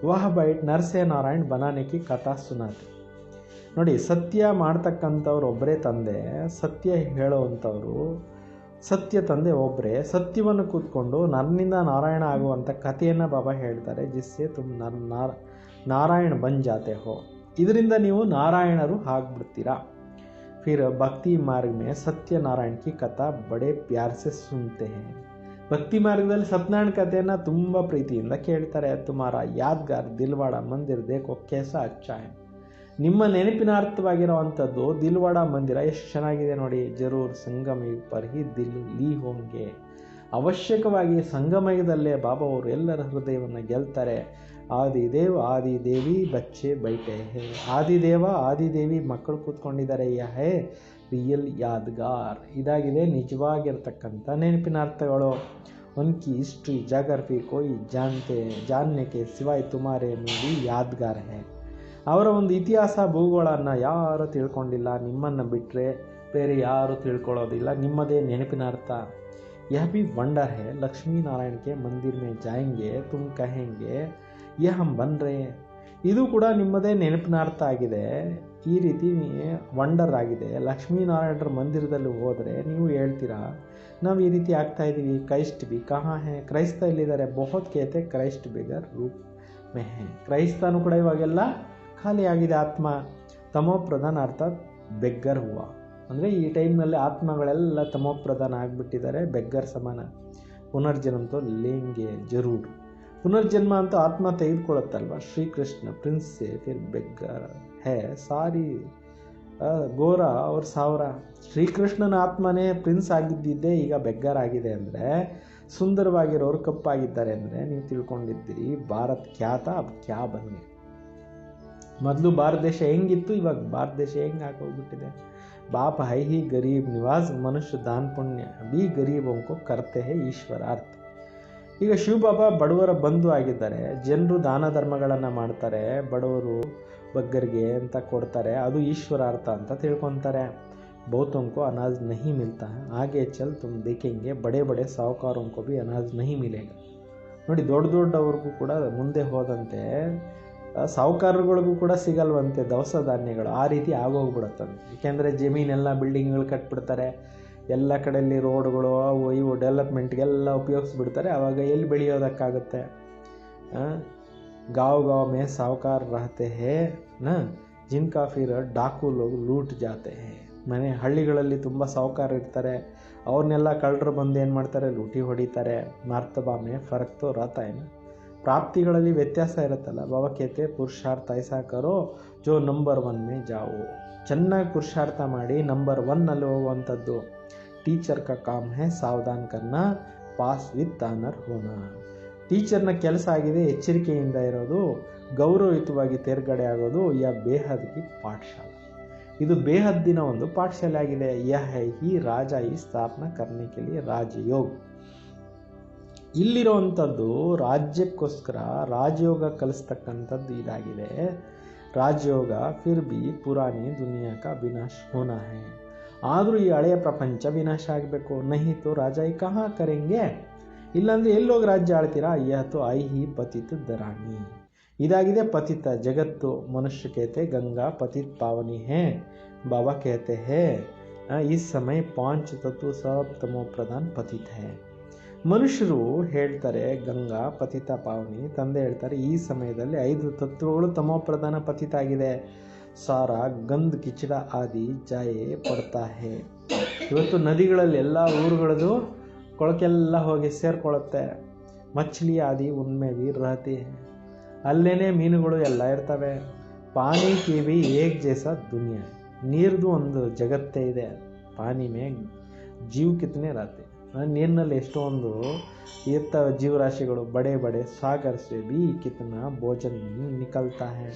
वह बैठ नरसे नारायण बनाने की कथा सुनाते. ನೋಡಿ, ಸತ್ಯ ಮಾಡ್ತಕ್ಕಂಥವ್ರು ಒಬ್ಬರೇ ತಂದೆ, ಸತ್ಯ ಹೇಳೋವಂಥವ್ರು ಸತ್ಯ ತಂದೆ ಒಬ್ಬರೇ. ಸತ್ಯವನ್ನು ಕೂತ್ಕೊಂಡು ನನ್ನಿಂದ ನಾರಾಯಣ ಆಗುವಂಥ ಕಥೆಯನ್ನು ಬಾಬಾ ಹೇಳ್ತಾರೆ. ಜಿಸ್ಸೆ ತುಮ್ ನಾರಾಯಣ ಬನ್ ಜಾತೆ ಹೋ, ಇದರಿಂದ ನೀವು ನಾರಾಯಣರು ಆಗ್ಬಿಡ್ತೀರಾ. फिर भक्ति मार्ग में सत्यनारायण की कथा बड़े प्यार से सुनते हैं. ಭಕ್ತಿ ಮಾರ್ಗದಲ್ಲಿ ಸತ್ಯನಾರಾಯಣ ಕಥೆಯನ್ನು ತುಂಬ ಪ್ರೀತಿಯಿಂದ ಕೇಳ್ತಾರೆ. ತುಮಾರ ಯಾದ್ಗಾರ್ ದಿಲ್ವಾಡ ಮಂದಿರ್ ದೇಖೋ ಕೇಸಾ ಅಚ್ಚಾ ಹೈ. ನಿಮ್ಮ ನೆನಪಿನಾರ್ಥವಾಗಿರೋವಂಥದ್ದು ದಿಲ್ವಾಡ ಮಂದಿರ ಎಷ್ಟು ಚೆನ್ನಾಗಿದೆ ನೋಡಿ. ಜರೂರ್ ಸಂಗಮ್ ಪರ್ ಹಿ ದಿಲ್ ಲೀ ಹೋಂಗೆ. ಅವಶ್ಯಕವಾಗಿ ಸಂಗಮಯದಲ್ಲೇ ಬಾಬಾ ಅವರು ಎಲ್ಲರ ಹೃದಯವನ್ನು ಗೆಲ್ತಾರೆ. ಆದಿದೇವ್ ಆದಿದೇವಿ ಬಚ್ಚೆ ಬೈಟೆ ಹೇ, ಆದಿದೇವ ಆದಿದೇವಿ ಮಕ್ಕಳು ಕೂತ್ಕೊಂಡಿದ್ದಾರೆ. ಯಹ ಹೇ ರಿಯಲ್ ಯಾದ್ಗಾರ್. ಇದಾಗಿದೆ ನಿಜವಾಗಿರ್ತಕ್ಕಂಥ ನೆನಪಿನ ಅರ್ಥಗಳು. ಉನ್ಕಿ ಹಿಸ್ಟ್ರಿ ಜಾಗ್ರಫಿ ಕೋಯಿ ಜಾನ್ನೆ ಕೆ ಸಿವಾಯ್ ತುಮಾರೆ ಮೇಲೆ ಯಾದ್ಗಾರ್ ಹೇ. ಅವರ ಒಂದು ಇತಿಹಾಸ ಭೂಗೋಳನ್ನು ಯಾರು ತಿಳ್ಕೊಂಡಿಲ್ಲ, ನಿಮ್ಮನ್ನು ಬಿಟ್ಟರೆ ಬೇರೆ ಯಾರು ತಿಳ್ಕೊಳ್ಳೋದಿಲ್ಲ. ನಿಮ್ಮದೇ ನೆನಪಿನ ಅರ್ಥ. यह भी वंडर है, लक्ष्मी नारायण के मंदिर में जाएंगे तुम कहेंगे ये हम बन रहे हैं. ಇದು ಕೂಡ ನಿಮ್ಮದೇ ನೆನಪಿನ ಅರ್ಥ ಆಗಿದೆ. ಈ ರೀತಿ ವಂಡರ್ ಆಗಿದೆ. ಲಕ್ಷ್ಮೀನಾರಾಯಣರ ಮಂದಿರದಲ್ಲಿ ಹೋದರೆ ನೀವು ಹೇಳ್ತೀರಾ ನಾವು ಈ ರೀತಿ ಆಗ್ತಾ ಇದ್ದೀವಿ. ಕ್ರೈಸ್ಟ್ ಬಿ ಕಹಾ ಹೇ, ಕ್ರೈಸ್ತ ಎಲ್ಲಿದ್ದಾರೆ? ಬಹುತ್ ಕೇತೆ ಕ್ರೈಸ್ಟ್ ಬಿಗರ್ ರೂಪ್ ಮೇ ಹೇ. ಕ್ರೈಸ್ತನು ಕೂಡ ಇವಾಗೆಲ್ಲ ಖಾಲಿ ಆಗಿದೆ ಆತ್ಮ. ತಮೋ ಪ್ರಧಾನ ಅರ್ಥಾತ್ ಬೆಗ್ಗರ್ ಹೂವ ಅಂದರೆ ಈ ಟೈಮ್ನಲ್ಲಿ ಆತ್ಮಗಳೆಲ್ಲ ತಮೋಪ್ರಧಾನ ಆಗಿಬಿಟ್ಟಿದ್ದಾರೆ, ಬೆಗ್ಗರ್ ಸಮಾನ. ಪುನರ್ಜನ್ಮಂತೂ ಲೇಂಗೆ ಜರೂರ್. ಪುನರ್ಜನ್ಮ ಅಂತೂ ಆತ್ಮ ತೆಗೆದುಕೊಳ್ಳುತ್ತಲ್ವ. ಶ್ರೀಕೃಷ್ಣ ಪ್ರಿನ್ಸ್ ಸೇ ಫಿರ್ ಬೆಗ್ಗರ್ ಹೇ ಸಾರಿ ಗೋರ ಅವ್ರ ಸಾವಿರ. ಶ್ರೀಕೃಷ್ಣನ ಆತ್ಮನೇ ಪ್ರಿನ್ಸ್ ಆಗಿದ್ದಿದ್ದೇ ಈಗ ಬೆಗ್ಗರ್ ಆಗಿದೆ ಅಂದರೆ, ಸುಂದರವಾಗಿರೋರು ಕಪ್ಪಾಗಿದ್ದಾರೆ ಅಂದರೆ ನೀವು ತಿಳ್ಕೊಂಡಿದ್ದೀರಿ ಭಾರತ್ ಖ್ಯಾತ ಅಬ್ ಕ್ಯಾ ಬನ್ನಿ. ಮೊದಲು ಭಾರತ ದೇಶ ಹೆಂಗಿತ್ತು, ಇವಾಗ ಭಾರತ ದೇಶ ಹೆಂಗೆ ಆಗೋಗ್ಬಿಟ್ಟಿದೆ. बाप है ही गरीब निवास, मनुष्य दान पुण्य भी गरीबों को करते हैं ईश्वरार्थ. ಈಗ ಶಿವಬಾಬಾ ಬಡವರ ಬಂಧು ಆಗಿದ್ದಾರೆ. ಜನರು ದಾನ ಧರ್ಮಗಳನ್ನು ಮಾಡ್ತಾರೆ, ಬಡವರು ಬಗ್ಗರಿಗೆ ಅಂತ ಕೊಡ್ತಾರೆ, ಅದು ಈಶ್ವರಾರ್ಥ ಅಂತ ತಿಳ್ಕೊತಾರೆ. बहुतों को अनाज नहीं मिलता है, आगे चल तुम देखेंगे बड़े बड़े साहूकारों को भी अनाज नहीं मिलेगा. ನೋಡಿ ದೊಡ್ಡವ್ರಿಗೂ ಕೂಡ ಮುಂದೆ ಹೋದಂತೆ ಸಾಹುಕಾರಗಳಿಗೂ ಕೂಡ ಸಿಗಲ್ವಂತೆ ದವಸ ಧಾನ್ಯಗಳು. ಆ ರೀತಿ ಆಗೋಗ್ಬಿಡುತ್ತಂತೆ. ಏಕೆಂದರೆ ಜಮೀನೆಲ್ಲ ಬಿಲ್ಡಿಂಗ್ಗಳು ಕಟ್ಬಿಡ್ತಾರೆ, ಎಲ್ಲ ಕಡೆಯಲ್ಲಿ ರೋಡ್ಗಳು ಅವು ಇವು ಡೆವಲಪ್ಮೆಂಟ್ಗೆಲ್ಲ ಉಪಯೋಗಿಸ್ಬಿಡ್ತಾರೆ. ಆವಾಗ ಎಲ್ಲಿ ಬೆಳೆಯೋದಕ್ಕಾಗುತ್ತೆ? गाँव गाँव में साहूकार रहते हैं ना, जिनका फिर डाकू लोग लूट जाते हैं. ಮನೆ ಹಳ್ಳಿಗಳಲ್ಲಿ ತುಂಬ ಸಾಹುಕಾರ ಇರ್ತಾರೆ, ಅವ್ರನ್ನೆಲ್ಲ ಕಳ್ಳರು ಬಂದು ಏನು ಮಾಡ್ತಾರೆ, ಲೂಟಿ ಹೊಡಿತಾರೆ. ಮರ್ತಬಾ ಮೇ ಫರ್ಕ್ ತೋ ರಹತಾ ಹೈ ನಾ. ಪ್ರಾಪ್ತಿಗಳಲ್ಲಿ ವ್ಯತ್ಯಾಸ ಇರುತ್ತಲ್ಲ. ಬಾಬಾ ಕೇತೆ ಪುರುಷಾರ್ಥ ಐಸಾ ಕರೋ ಜೋ ನಂಬರ್ 1 ಮೇ ಜಾओ. ಚೆನ್ನಾಗಿ ಪುರುಷಾರ್ಥ ಮಾಡಿ ನಂಬರ್ 1ನಲ್ಲಿ ಹೋಗುವಂಥದ್ದು. ಟೀಚರ್ ಕಾ ಕಾಮ್ ಹೈ ಸಾವಧಾನ್ ಕರ್ನಾ, ಪಾಸ್ ವಿತ್ ಆನರ್ ಹೋನಾ. ಟೀಚರ್ನ ಕೆಲಸ ಆಗಿದೆ ಎಚ್ಚರಿಕೆಯಿಂದ ಇರೋದು, ಗೌರವಯುತವಾಗಿ ತೇರ್ಗಡೆ ಆಗೋದು. ಯಾ ಬೇಹದ್ಗಿ ಪಾಠಶಾಲೆ, ಇದು ಬೇಹದ್ದಿನ ಒಂದು ಪಾಠಶಾಲೆ ಆಗಿದೆ. ಯಹ ಹಿ ರಾಜ ಈ ಸ್ಥಾಪನಾ ಕರ್ನೆ ಕೆ ಲಿಯೆ ರಾಜಯೋಗ್. ಇಲ್ಲಿರುವಂಥದ್ದು ರಾಜ್ಯಕ್ಕೋಸ್ಕರ ರಾಜಯೋಗ ಕಲಿಸ್ತಕ್ಕಂಥದ್ದು ಇದಾಗಿದೆ. ರಾಜಯೋಗ ಫಿರ್ ಬಿ ಪುರಾಣಿ ದುನಿಯಾ ಕಾ ವಿನಾಶ ಹೋನಾ ಹೈ. ಆದರೂ ಈ ಹಳೆಯ ಪ್ರಪಂಚ ವಿನಾಶ ಆಗಬೇಕು. ನಹಿ ತೋ ರಾಜ ಈ ಕಹಾ ಕರೆಂಗೆ, ಇಲ್ಲಾಂದರೆ ಎಲ್ಲೋಗಿ ರಾಜ್ಯ ಆಳ್ತೀರಾ? ಯಹ ತೋ ಐ ಹಿ ಪತಿತ ದರಾಣಿ. ಇದಾಗಿದೆ ಪತಿತ ಜಗತ್ತು. ಮನುಷ್ಯ ಕೇತೆ ಗಂಗಾ ಪತಿತ್ ಪಾವನಿ ಹೇ, ಬಾಬಾ ಕೇತೆ ಹೇ ಈ ಸಮಯ 5 ತತ್ವ ಸಬ್ ತಮೋ ಪ್ರಧಾನ್ ಪತಿತ್ ಹೇ. ಮನುಷ್ಯರು ಹೇಳ್ತಾರೆ ಗಂಗಾ ಪತಿತ ಪಾವನಿ, ತಂದೆ ಹೇಳ್ತಾರೆ ಈ ಸಮಯದಲ್ಲಿ 5 ತತ್ವಗಳು ತಮೋ ಪ್ರಧಾನ ಪತಿತ ಆಗಿದೆ. ಸಾರ ಗಂದ್ ಕಿಚಡ ಆದಿ ಜಾಯೇ ಪಡ್ತಾ ಹೇ. ಇವತ್ತು ನದಿಗಳಲ್ಲಿ ಎಲ್ಲ ಊರುಗಳದು ಕೊಳಕೆಲ್ಲ ಹೋಗಿ ಸೇರ್ಕೊಳ್ಳುತ್ತೆ. ಮಚ್ಲಿ ಆದಿ ಉನ್ಮೆ भी रहती है, ಅಲ್ಲೇನೆ ಮೀನುಗಳು ಎಲ್ಲ ಇರ್ತವೆ. ಪಾನಿ ಕಿ ಭಿ ಏಕ್ ಜೈಸಾ ದುನಿಯಾ, ನೀರ್ದು ಒಂದು ಜಗತ್ತೇ ಇದೆ. ಪಾನಿ ಮೇ ಜೀವ್ ಕಿತನೆ रहते, ನೀರಿನಲ್ಲಿ ಎಷ್ಟೊಂದು ಇರ್ತವೆ ಜೀವರಾಶಿಗಳು. ಬಡೆ ಬಡೆ ಸಾಗರ್ ಸೆ ಬಿ ಕಿತನಾ ಭೋಜನ್ ನಿಕಲ್ತಾ ಹೈ.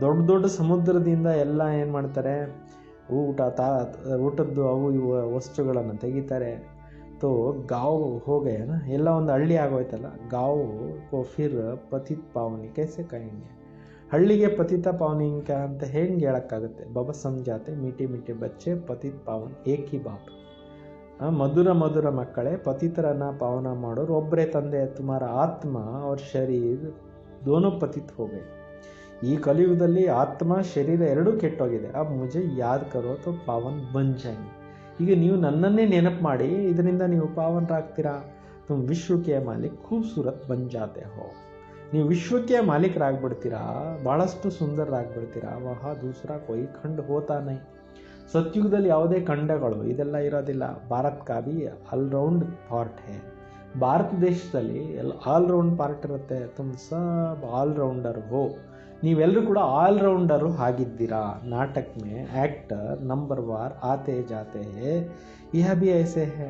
ದೊಡ್ಡ ದೊಡ್ಡ ಸಮುದ್ರದಿಂದ ಎಲ್ಲ ಏನು ಮಾಡ್ತಾರೆ, ಊಟದ್ದು ಅವು ಇವು ವಸ್ತುಗಳನ್ನು ತೆಗಿತಾರೆ. ತೋ ಗಾವ್ ಹೋಗೇನ, ಎಲ್ಲ ಒಂದು ಹಳ್ಳಿ ಆಗೋಯ್ತಲ್ಲ. ಗಾವ್ ಕೋ ಫಿರ್ ಪತಿತ್ ಪಾವನಿ ಕೈಸೆ ಕहेंगे. ಹಳ್ಳಿಗೆ ಪತಿತ ಪಾವನಿ ಅಂತ ಹೆಂಗೆ ಹೇಳೋಕ್ಕಾಗುತ್ತೆ? ಬಾಬಾ ಸಮझाते ಮೀಟಿ ಮೀಟಿ ಬಚ್ಚೆ ಪತಿತ್ ಪಾವನ್ ಏಕ್ ಹಿ ಬಾಪ್. ಮಧುರ ಮಧುರ ಮಕ್ಕಳೇ, ಪತಿತರನ್ನ ಪಾವನ ಮಾಡೋರು ಒಬ್ಬರೇ ತಂದೆ. ತುಮಾರ ಆತ್ಮ ಅವ್ರ ಶರೀರ ದೋನೋ ಪತಿತ್ ಹೋಗೇ. ಈ ಕಲಿಯುಗದಲ್ಲಿ ಆತ್ಮ ಶರೀರ ಎರಡೂ ಕೆಟ್ಟೋಗಿದೆ. ಅಬ್ ಮುಜೆ ಯಾದ್ ಕರೋ ತೋ ಪಾವನ್ ಬನ್ ಜಾಯೇಂಗೆ. ಈಗ ನೀವು ನನ್ನನ್ನೇ ನೆನಪು ಮಾಡಿ, ಇದರಿಂದ ನೀವು ಪಾವನರಾಗ್ತೀರಾ. ತುಮ್ ವಿಶ್ವಕ್ಕೆ ಮಾಲಿಕ್ ಖೂಬ್ಸೂರತ್ ಬನ್ ಜಾತೆ ಹೋ. ನೀವು ವಿಶ್ವಕ್ಕೆ ಮಾಲೀಕರಾಗ್ಬಿಡ್ತೀರಾ, ಭಾಳಷ್ಟು ಸುಂದರರಾಗ್ಬಿಡ್ತೀರಾ. ವಹ ದೂಸರಾ ಕೊಯ್ ಖಂಡ್ ಹೋತಾ ನೈ. ಸತ್ಯುಗದಲ್ಲಿ ಯಾವುದೇ ಖಂಡಗಳು ಇದೆಲ್ಲ ಇರೋದಿಲ್ಲ. ಭಾರತ್ ಕಾ ಭಿ ಆಲ್ರೌಂಡ್ ಪಾರ್ಟ್ ಹೇ. ಭಾರತ ದೇಶದಲ್ಲಿ ಆಲ್ರೌಂಡ್ ಪಾರ್ಟ್ ಇರುತ್ತೆ. ತುಮ್ ಸಬ್ ಆಲ್ರೌಂಡರ್ ಹೋ. ನೀವೆಲ್ಲರೂ ಕೂಡ ಆಲ್ರೌಂಡರು ಆಗಿದ್ದೀರಾ. ನಾಟಕ ಮೇ ಆ್ಯಕ್ಟರ್ ನಂಬರ್ ವಾರ್ ಆತೆ ಜಾತೆ ಹೇ, ಯಹ ಭಿ ಐಸೆ ಹೇ.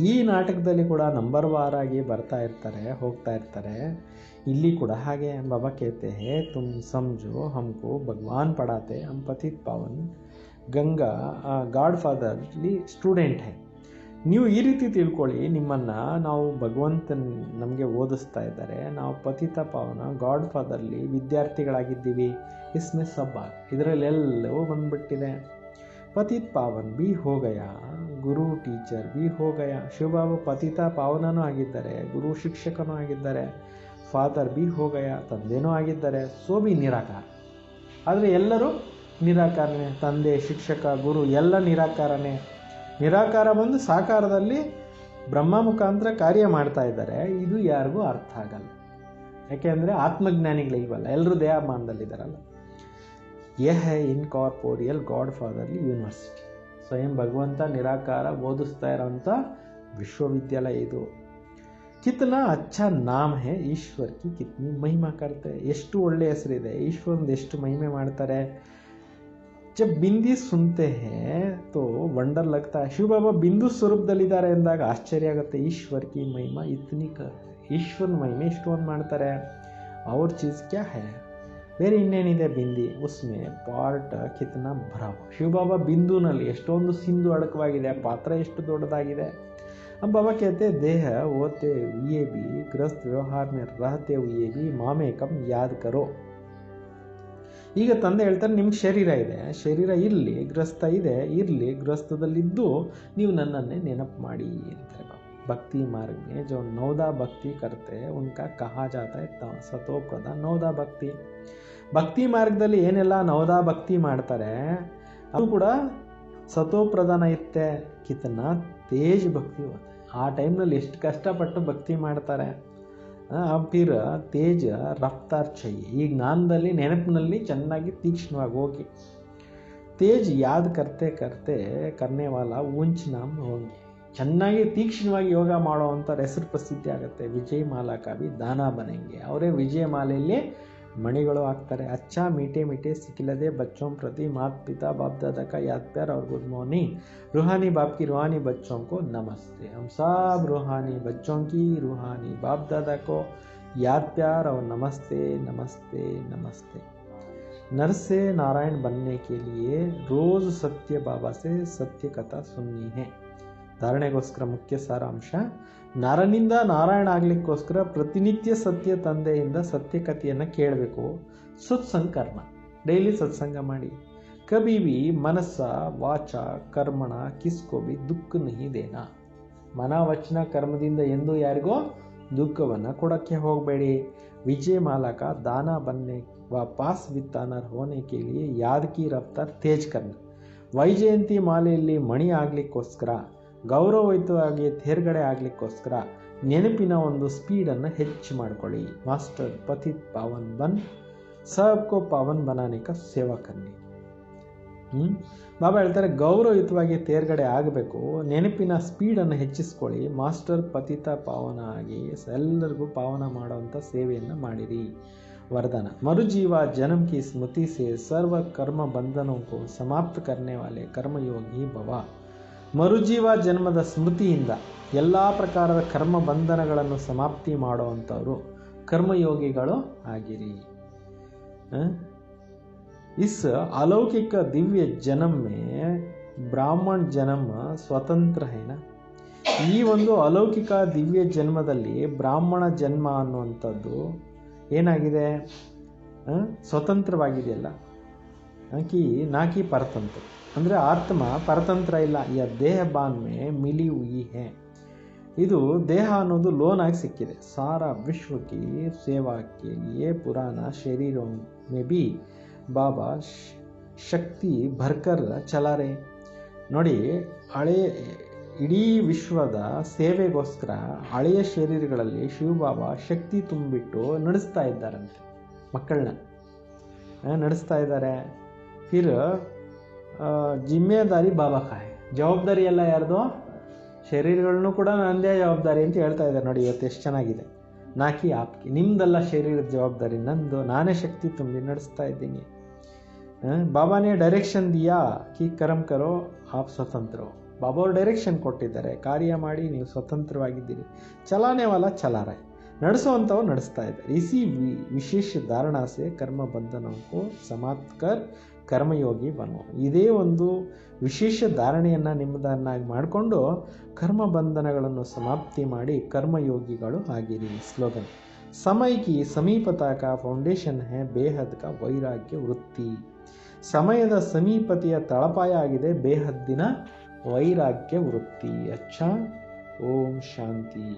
ಈ ನಾಟಕದಲ್ಲಿ ಕೂಡ ನಂಬರ್ ವಾರ್ ಆಗಿ ಬರ್ತಾ ಇರ್ತಾರೆ, ಹೋಗ್ತಾ ಇರ್ತಾರೆ. ಇಲ್ಲಿ ಕೂಡ ಹಾಗೆ ಬಾಬಾ कहते हैं तुम समझो हमको भगवान पढ़ाते हम पतित पावन Ganga god fatherly student high. ನೀವು ಈ ರೀತಿ ತಿಳ್ಕೊಳ್ಳಿ, ನಿಮ್ಮನ್ನು ನಾವು ಭಗವಂತನ ನಮಗೆ ಓದಿಸ್ತಾ ಇದ್ದಾರೆ, ನಾವು ಪತಿತ ಪಾವನ ಗಾಡ್ ಫಾದರ್ಲಿ ವಿದ್ಯಾರ್ಥಿಗಳಾಗಿದ್ದೀವಿ. ಇಸ್ಮೆ ಸಬ್ಬ ಇದರಲ್ಲೆಲ್ಲವೂ ಬಂದ್ಬಿಟ್ಟಿದೆ. ಪತಿತ್ ಪಾವನ್ ಬಿ ಹೋಗಯ, ಗುರು ಟೀಚರ್ ಬಿ ಹೋಗಯ. ಶಿವಬಾಬಾ ಪತಿತ ಪಾವನನೂ ಆಗಿದ್ದಾರೆ, ಗುರು ಶಿಕ್ಷಕನೂ ಆಗಿದ್ದಾರೆ, ಫಾದರ್ ಬಿ ಹೋಗಯ ತಂದೆನೂ ಆಗಿದ್ದಾರೆ. ಸೋ ಬಿ ನಿರಾಕಾರ. ಆದರೆ ಎಲ್ಲರೂ ನಿರಾಕಾರನೇ, ತಂದೆ ಶಿಕ್ಷಕ ಗುರು ಎಲ್ಲ ನಿರಾಕಾರನೇ. ನಿರಾಕಾರ ಬಂದು ಸಾಕಾರದಲ್ಲಿ ಬ್ರಹ್ಮ ಮುಖಾಂತರ ಕಾರ್ಯ ಮಾಡ್ತಾ ಇದ್ದಾರೆ. ಇದು ಯಾರಿಗೂ ಅರ್ಥ ಆಗಲ್ಲ, ಯಾಕೆಂದರೆ ಆತ್ಮಜ್ಞಾನಿಗಳಿಲ್ವಲ್ಲ, ಎಲ್ಲರೂ ದೇಹಮಾನದಲ್ಲಿದ್ದಾರಲ್ಲ. ಯಹ ಇನ್ಕಾರ್ಪೋರಿಯಲ್ ಗಾಡ್ ಫಾದರ್ಲಿ ಯೂನಿವರ್ಸಿಟಿ. ಸ್ವಯಂ ಭಗವಂತ ನಿರಾಕಾರ ಓದಿಸ್ತಾ ಇರೋಂಥ ವಿಶ್ವವಿದ್ಯಾಲಯ ಇದು. ಕಿತ್ನಾ ಅಚ್ಚಾ ನಾಮ್ ಹೇ ಈಶ್ವರ್ ಕಿ ಕಿತ್ನಿ ಮಹಿಮಾ ಕರ್ತೆ. ಎಷ್ಟು ಒಳ್ಳೆಯ ಹೆಸರಿದೆ, ಈಶ್ವರಂದು ಎಷ್ಟು ಮಹಿಮೆ ಮಾಡ್ತಾರೆ. जब बिंदी सुनते हैं तो ವಂಡರ್ लगता है. ಶಿವ ಬಾಬಾ ಬಿಂದು ಸ್ವರೂಪದಲ್ಲಿದ್ದಾರೆ ಎಂದಾಗ ಆಶ್ಚರ್ಯ ಆಗುತ್ತೆ. ಈಶ್ವರ್ ಕಿ ಮಹಿಮಾ ಇತ್ನಿ ಈಶ್ವರನ ಮಹಿಮೆ ಇಷ್ಟೊಂದು ಮಾಡ್ತಾರೆ. ಅವ್ರ ಚೀಸ್ ಕ್ಯಾ ಹೇ, ಬೇರೆ ಇನ್ನೇನಿದೆ ಬಿಂದಿ ಉಸ್ಮೆ ಪಾರ್ಟ್ ಕಿತ್ನಾ ಭರಾವ. ಶಿವ ಬಾಬಾ ಬಿಂದುನಲ್ಲಿ ಎಷ್ಟೊಂದು ಸಿಂಧು ಅಡಕವಾಗಿದೆ, ಪಾತ್ರ ಎಷ್ಟು ದೊಡ್ಡದಾಗಿದೆ. अब बाबा कहते देह होते हुए भी ग्रस्त व्यवहार में रहते हुए भी मामे कम याद करो. ಈಗ ತಂದೆ ಹೇಳ್ತಾರೆ, ನಿಮ್ಗೆ ಶರೀರ ಇದೆ, ಶರೀರ ಇರಲಿ, ಗ್ರಸ್ತ ಇದೆ ಇರಲಿ, ಗ್ರಸ್ತದಲ್ಲಿದ್ದು ನೀವು ನನ್ನನ್ನೇ ನೆನಪು ಮಾಡಿ ಅಂತಾರೆ. ಭಕ್ತಿ ಮಾರ್ಗ में जो नवदा भक्ति करते उनका कहा जाता है सतो प्रधान नवदा ಭಕ್ತಿ. ಭಕ್ತಿ ಮಾರ್ಗದಲ್ಲಿ ಏನೆಲ್ಲ ನವದಾ ಭಕ್ತಿ ಮಾಡ್ತಾರೆ ಅದು ಕೂಡ ಸತೋ ಪ್ರಧಾನ ಇರುತ್ತೆ. ಕಿತನಾ ತೇಜ್ ಭಕ್ತಿ ಹೋಗುತ್ತೆ. ಆ ಟೈಮ್ನಲ್ಲಿ ಎಷ್ಟು ಕಷ್ಟಪಟ್ಟು ಭಕ್ತಿ ಮಾಡ್ತಾರೆ. ಫಿರ್ ತೇಜ್ ರಫ್ತಾರ್ चाहिए. ಈ ಜ್ಞಾನದಲ್ಲಿ ನೆನಪಿನಲ್ಲಿ ಚೆನ್ನಾಗಿ ತೀಕ್ಷ್ಣವಾಗಿ ಹೋಗಿ. ತೇಜ್ ಯಾದ್ ಕರ್ತೆ ಕರ್ತೆ ಕರ್ನೆ ವಾಲ ಊಂಚ್ ನಾಮ್ ಹೋಗಿ. ಚೆನ್ನಾಗಿ ತೀಕ್ಷ್ಣವಾಗಿ ಯೋಗ ಮಾಡೋ ಅಂಥ ಹೆಸರು ಪ್ರಸಿದ್ಧಿ ಆಗುತ್ತೆ. ವಿಜಯ ಮಾಲಾ ಕಾವಿ ದಾನ ಬನೆಂಗೆ. ಅವರೇ ವಿಜಯ ಮಾಲೆಯಲ್ಲಿ ಮಣಿಗಳು ಆಗ್ತಾರೆ. ಅಚ್ಚಾ ಮೀಟೆ ಮೀಟೆ ಸಿಕ್ಕಿಲ್ಲದೆ बच्चों प्रति माता पिता बाप दादा का याद प्यार और गुड मॉर्निंग. रूहानी बाप की रूहानी बच्चों को नमस्ते. हम सब रूहानी बच्चों की रूहानी बाप दादा को याद प्यार और नमस्ते नमस्ते नमस्ते. नर से नारायण बनने के लिए रोज सत्य बाबा से सत्य कथा सुननी है. ಧಾರಣೆಗೋಸ್ಕರ ಮುಖ್ಯ ಸಾರಾಂಶ, ನರನಿಂದ ನಾರಾಯಣ ಆಗಲಿಕ್ಕೋಸ್ಕರ ಪ್ರತಿನಿತ್ಯ ಸತ್ಯ ತಂದೆಯಿಂದ ಸತ್ಯಕಥೆಯನ್ನು ಕೇಳಬೇಕು. ಸತ್ಸಂಗ ಕರ್ಮ, ಡೈಲಿ ಸತ್ಸಂಗ ಮಾಡಿ. ಕಭಿ ಭಿ ಮನಸ್ಸ ವಾಚ ಕರ್ಮಣ ಕಿಸ್ಕೋ ಭಿ ದುಃಖ ನಹಿ ದೇನಾ. ಮನ ವಚನ ಕರ್ಮದಿಂದ ಎಂದೂ ಯಾರಿಗೋ ದುಃಖವನ್ನು ಕೊಡೋಕ್ಕೆ ಹೋಗಬೇಡಿ. ವಿಜಯ ಮಾಲಕ ದಾನ ಬನ್ನೆ ವ ಪಾಸ್ ವಿತ್ತಾನರ್ ಹೋನೆ ಕೆ ಲಿಯೆ ಯಾದ್ ಕಿ ರಫ್ತಾರ್ ತೇಜ್ ಕರ್ನ. ವೈಜಯಂತಿ ಮಾಲೆಯಲ್ಲಿ ಮಣಿ ಆಗಲಿಕ್ಕೋಸ್ಕರ, ಗೌರವಯುತವಾಗಿ ತೇರ್ಗಡೆ ಆಗಲಿಕ್ಕೋಸ್ಕರ ನೆನಪಿನ ಒಂದು ಸ್ಪೀಡನ್ನು ಹೆಚ್ಚು ಮಾಡ್ಕೊಳ್ಳಿ. ಮಾಸ್ಟರ್ ಪತಿತ್ ಪಾವನ್ ಬನ್ ಸಬ್ಕೋ ಪಾವನ್ ಬನಾನೆ ಕಾ ಸೇವಾ ಕರ್ನಿ. ಬಾಬಾ ಹೇಳ್ತಾರೆ, ಗೌರವಯುತವಾಗಿ ತೇರ್ಗಡೆ ಆಗಬೇಕು, ನೆನಪಿನ ಸ್ಪೀಡನ್ನು ಹೆಚ್ಚಿಸ್ಕೊಳ್ಳಿ, ಮಾಸ್ಟರ್ ಪತಿತ ಪಾವನ ಆಗಿ ಎಲ್ಲರಿಗೂ ಪಾವನ ಮಾಡುವಂಥ ಸೇವೆಯನ್ನು ಮಾಡಿರಿ. वरदान मरुजीवा जन्म की स्मृति से सर्व कर्म बंधनों को समाप्त करने वाले कर्मयोगी भव. ಮರುಜೀವ ಜನ್ಮದ ಸ್ಮೃತಿಯಿಂದ ಎಲ್ಲ ಪ್ರಕಾರದ ಕರ್ಮ ಬಂಧನಗಳನ್ನು ಸಮಾಪ್ತಿ ಮಾಡುವಂಥವರು ಕರ್ಮಯೋಗಿಗಳು ಆಗಿರಿ. इस अलौकिक दिव्य जन्म में ब्राह्मण जन्म स्वतंत्र है ना. ಈ ಒಂದು ಅಲೌಕಿಕ ದಿವ್ಯ ಜನ್ಮದಲ್ಲಿ ಬ್ರಾಹ್ಮಣ ಜನ್ಮ ಅನ್ನುವಂಥದ್ದು ಏನಾಗಿದೆ, ಸ್ವತಂತ್ರವಾಗಿದೆಯಲ್ಲ. ನಾಕಿ ಪರತಂತ್ರ ಅಂದರೆ ಆತ್ಮ ಪರತಂತ್ರ ಇಲ್ಲ. ಯ ದೇಹ ಬಾನ್ ಮೇ ಮಿಲಿ ಹುಯಿ ಹೇ. ಇದು ದೇಹ ಅನ್ನೋದು ಲೋನ್ ಆಗಿ ಸಿಕ್ಕಿದೆ. ಸಾರಾ ವಿಶ್ವಕ್ಕೆ ಸೇವಾ ಕೆ ಲಿಯೆ ಪುರಾಣ ಶರೀರ ಮೇ ಬಿ ಬಾಬಾ ಶಕ್ತಿ ಭರ್ಕರ್ ಚಲಾರೆ. ನೋಡಿ, ಹಳೆಯ ಇಡೀ ವಿಶ್ವದ ಸೇವೆಗೋಸ್ಕರ ಹಳೆಯ ಶರೀರಗಳಲ್ಲಿ ಶಿವಬಾಬಾ ಶಕ್ತಿ ತುಂಬಿಟ್ಟು ನಡೆಸ್ತಾ ಇದ್ದಾರಂತೆ. ಮಕ್ಕಳನ್ನ ನಡೆಸ್ತಾ ಇದ್ದಾರೆ. ಫಿರ್ ಜಿಮ್ಮೆದಾರಿ ಬಾಬಾ ಕಾಯ್. ಜವಾಬ್ದಾರಿ ಎಲ್ಲ ಯಾರ್ದು? ಶರೀರಗಳನ್ನು ಕೂಡ ನಂದೇ ಜವಾಬ್ದಾರಿ ಅಂತ ಹೇಳ್ತಾ ಇದ್ದಾರೆ. ನೋಡಿ ಇವತ್ತು ಎಷ್ಟು ಚೆನ್ನಾಗಿದೆ. ನಾಕಿ ಆಪ್ಕಿ, ನಿಮ್ದೆಲ್ಲ ಶರೀರದ ಜವಾಬ್ದಾರಿ ನಂದು, ನಾನೇ ಶಕ್ತಿ ತುಂಬಿ ನಡೆಸ್ತಾ ಇದ್ದೀನಿ. ಬಾಬಾನೇ ಡೈರೆಕ್ಷನ್ ದಿಯಾ ಕಿ ಕರ್ಮ್ ಕರೋ ಆಪ್ ಸ್ವತಂತ್ರ. ಬಾಬಾ ಅವರು ಡೈರೆಕ್ಷನ್ ಕೊಟ್ಟಿದ್ದಾರೆ, ಕಾರ್ಯ ಮಾಡಿ ನೀವು ಸ್ವತಂತ್ರವಾಗಿದ್ದೀರಿ. ಚಲಾನೆ ವಾಲ ಚಲಾ ರಹೆ, ನಡೆಸುವಂಥವು ನಡೆಸ್ತಾ ಇದ್ದಾರೆ. ಇಸಿ ವಿಶೇಷ ಧಾರಣಾ ಸೆ ಕರ್ಮ ಬಂಧನಕ್ಕೂ ಸಮಾಪ್ತ ಕರ್ ಕರ್ಮಯೋಗಿ ಬನೋ. ಇದೇ ಒಂದು ವಿಶೇಷ ಧಾರಣೆಯನ್ನು ನಿಮ್ಮದನ್ನಾಗಿ ಮಾಡಿಕೊಂಡು ಕರ್ಮ ಬಂಧನಗಳನ್ನು ಸಮಾಪ್ತಿ ಮಾಡಿ ಕರ್ಮಯೋಗಿಗಳು ಆಗಿರಿ. ಸ್ಲೋಗನ್: ಸಮಯ ಕಿ ಸಮೀಪತಾ ಕಾ ಫೌಂಡೇಶನ್ ಹೇ ಬೇಹದ್ ಕಾ ವೈರಾಗ್ಯ ವೃತ್ತಿ. ಸಮಯದ ಸಮೀಪತೆಯ ತಳಪಾಯ ಆಗಿದೆ ಬೇಹದ್ದಿನ ವೈರಾಗ್ಯ ವೃತ್ತಿ. ಅಚ್ಚಾ, ಓಂ ಶಾಂತಿ.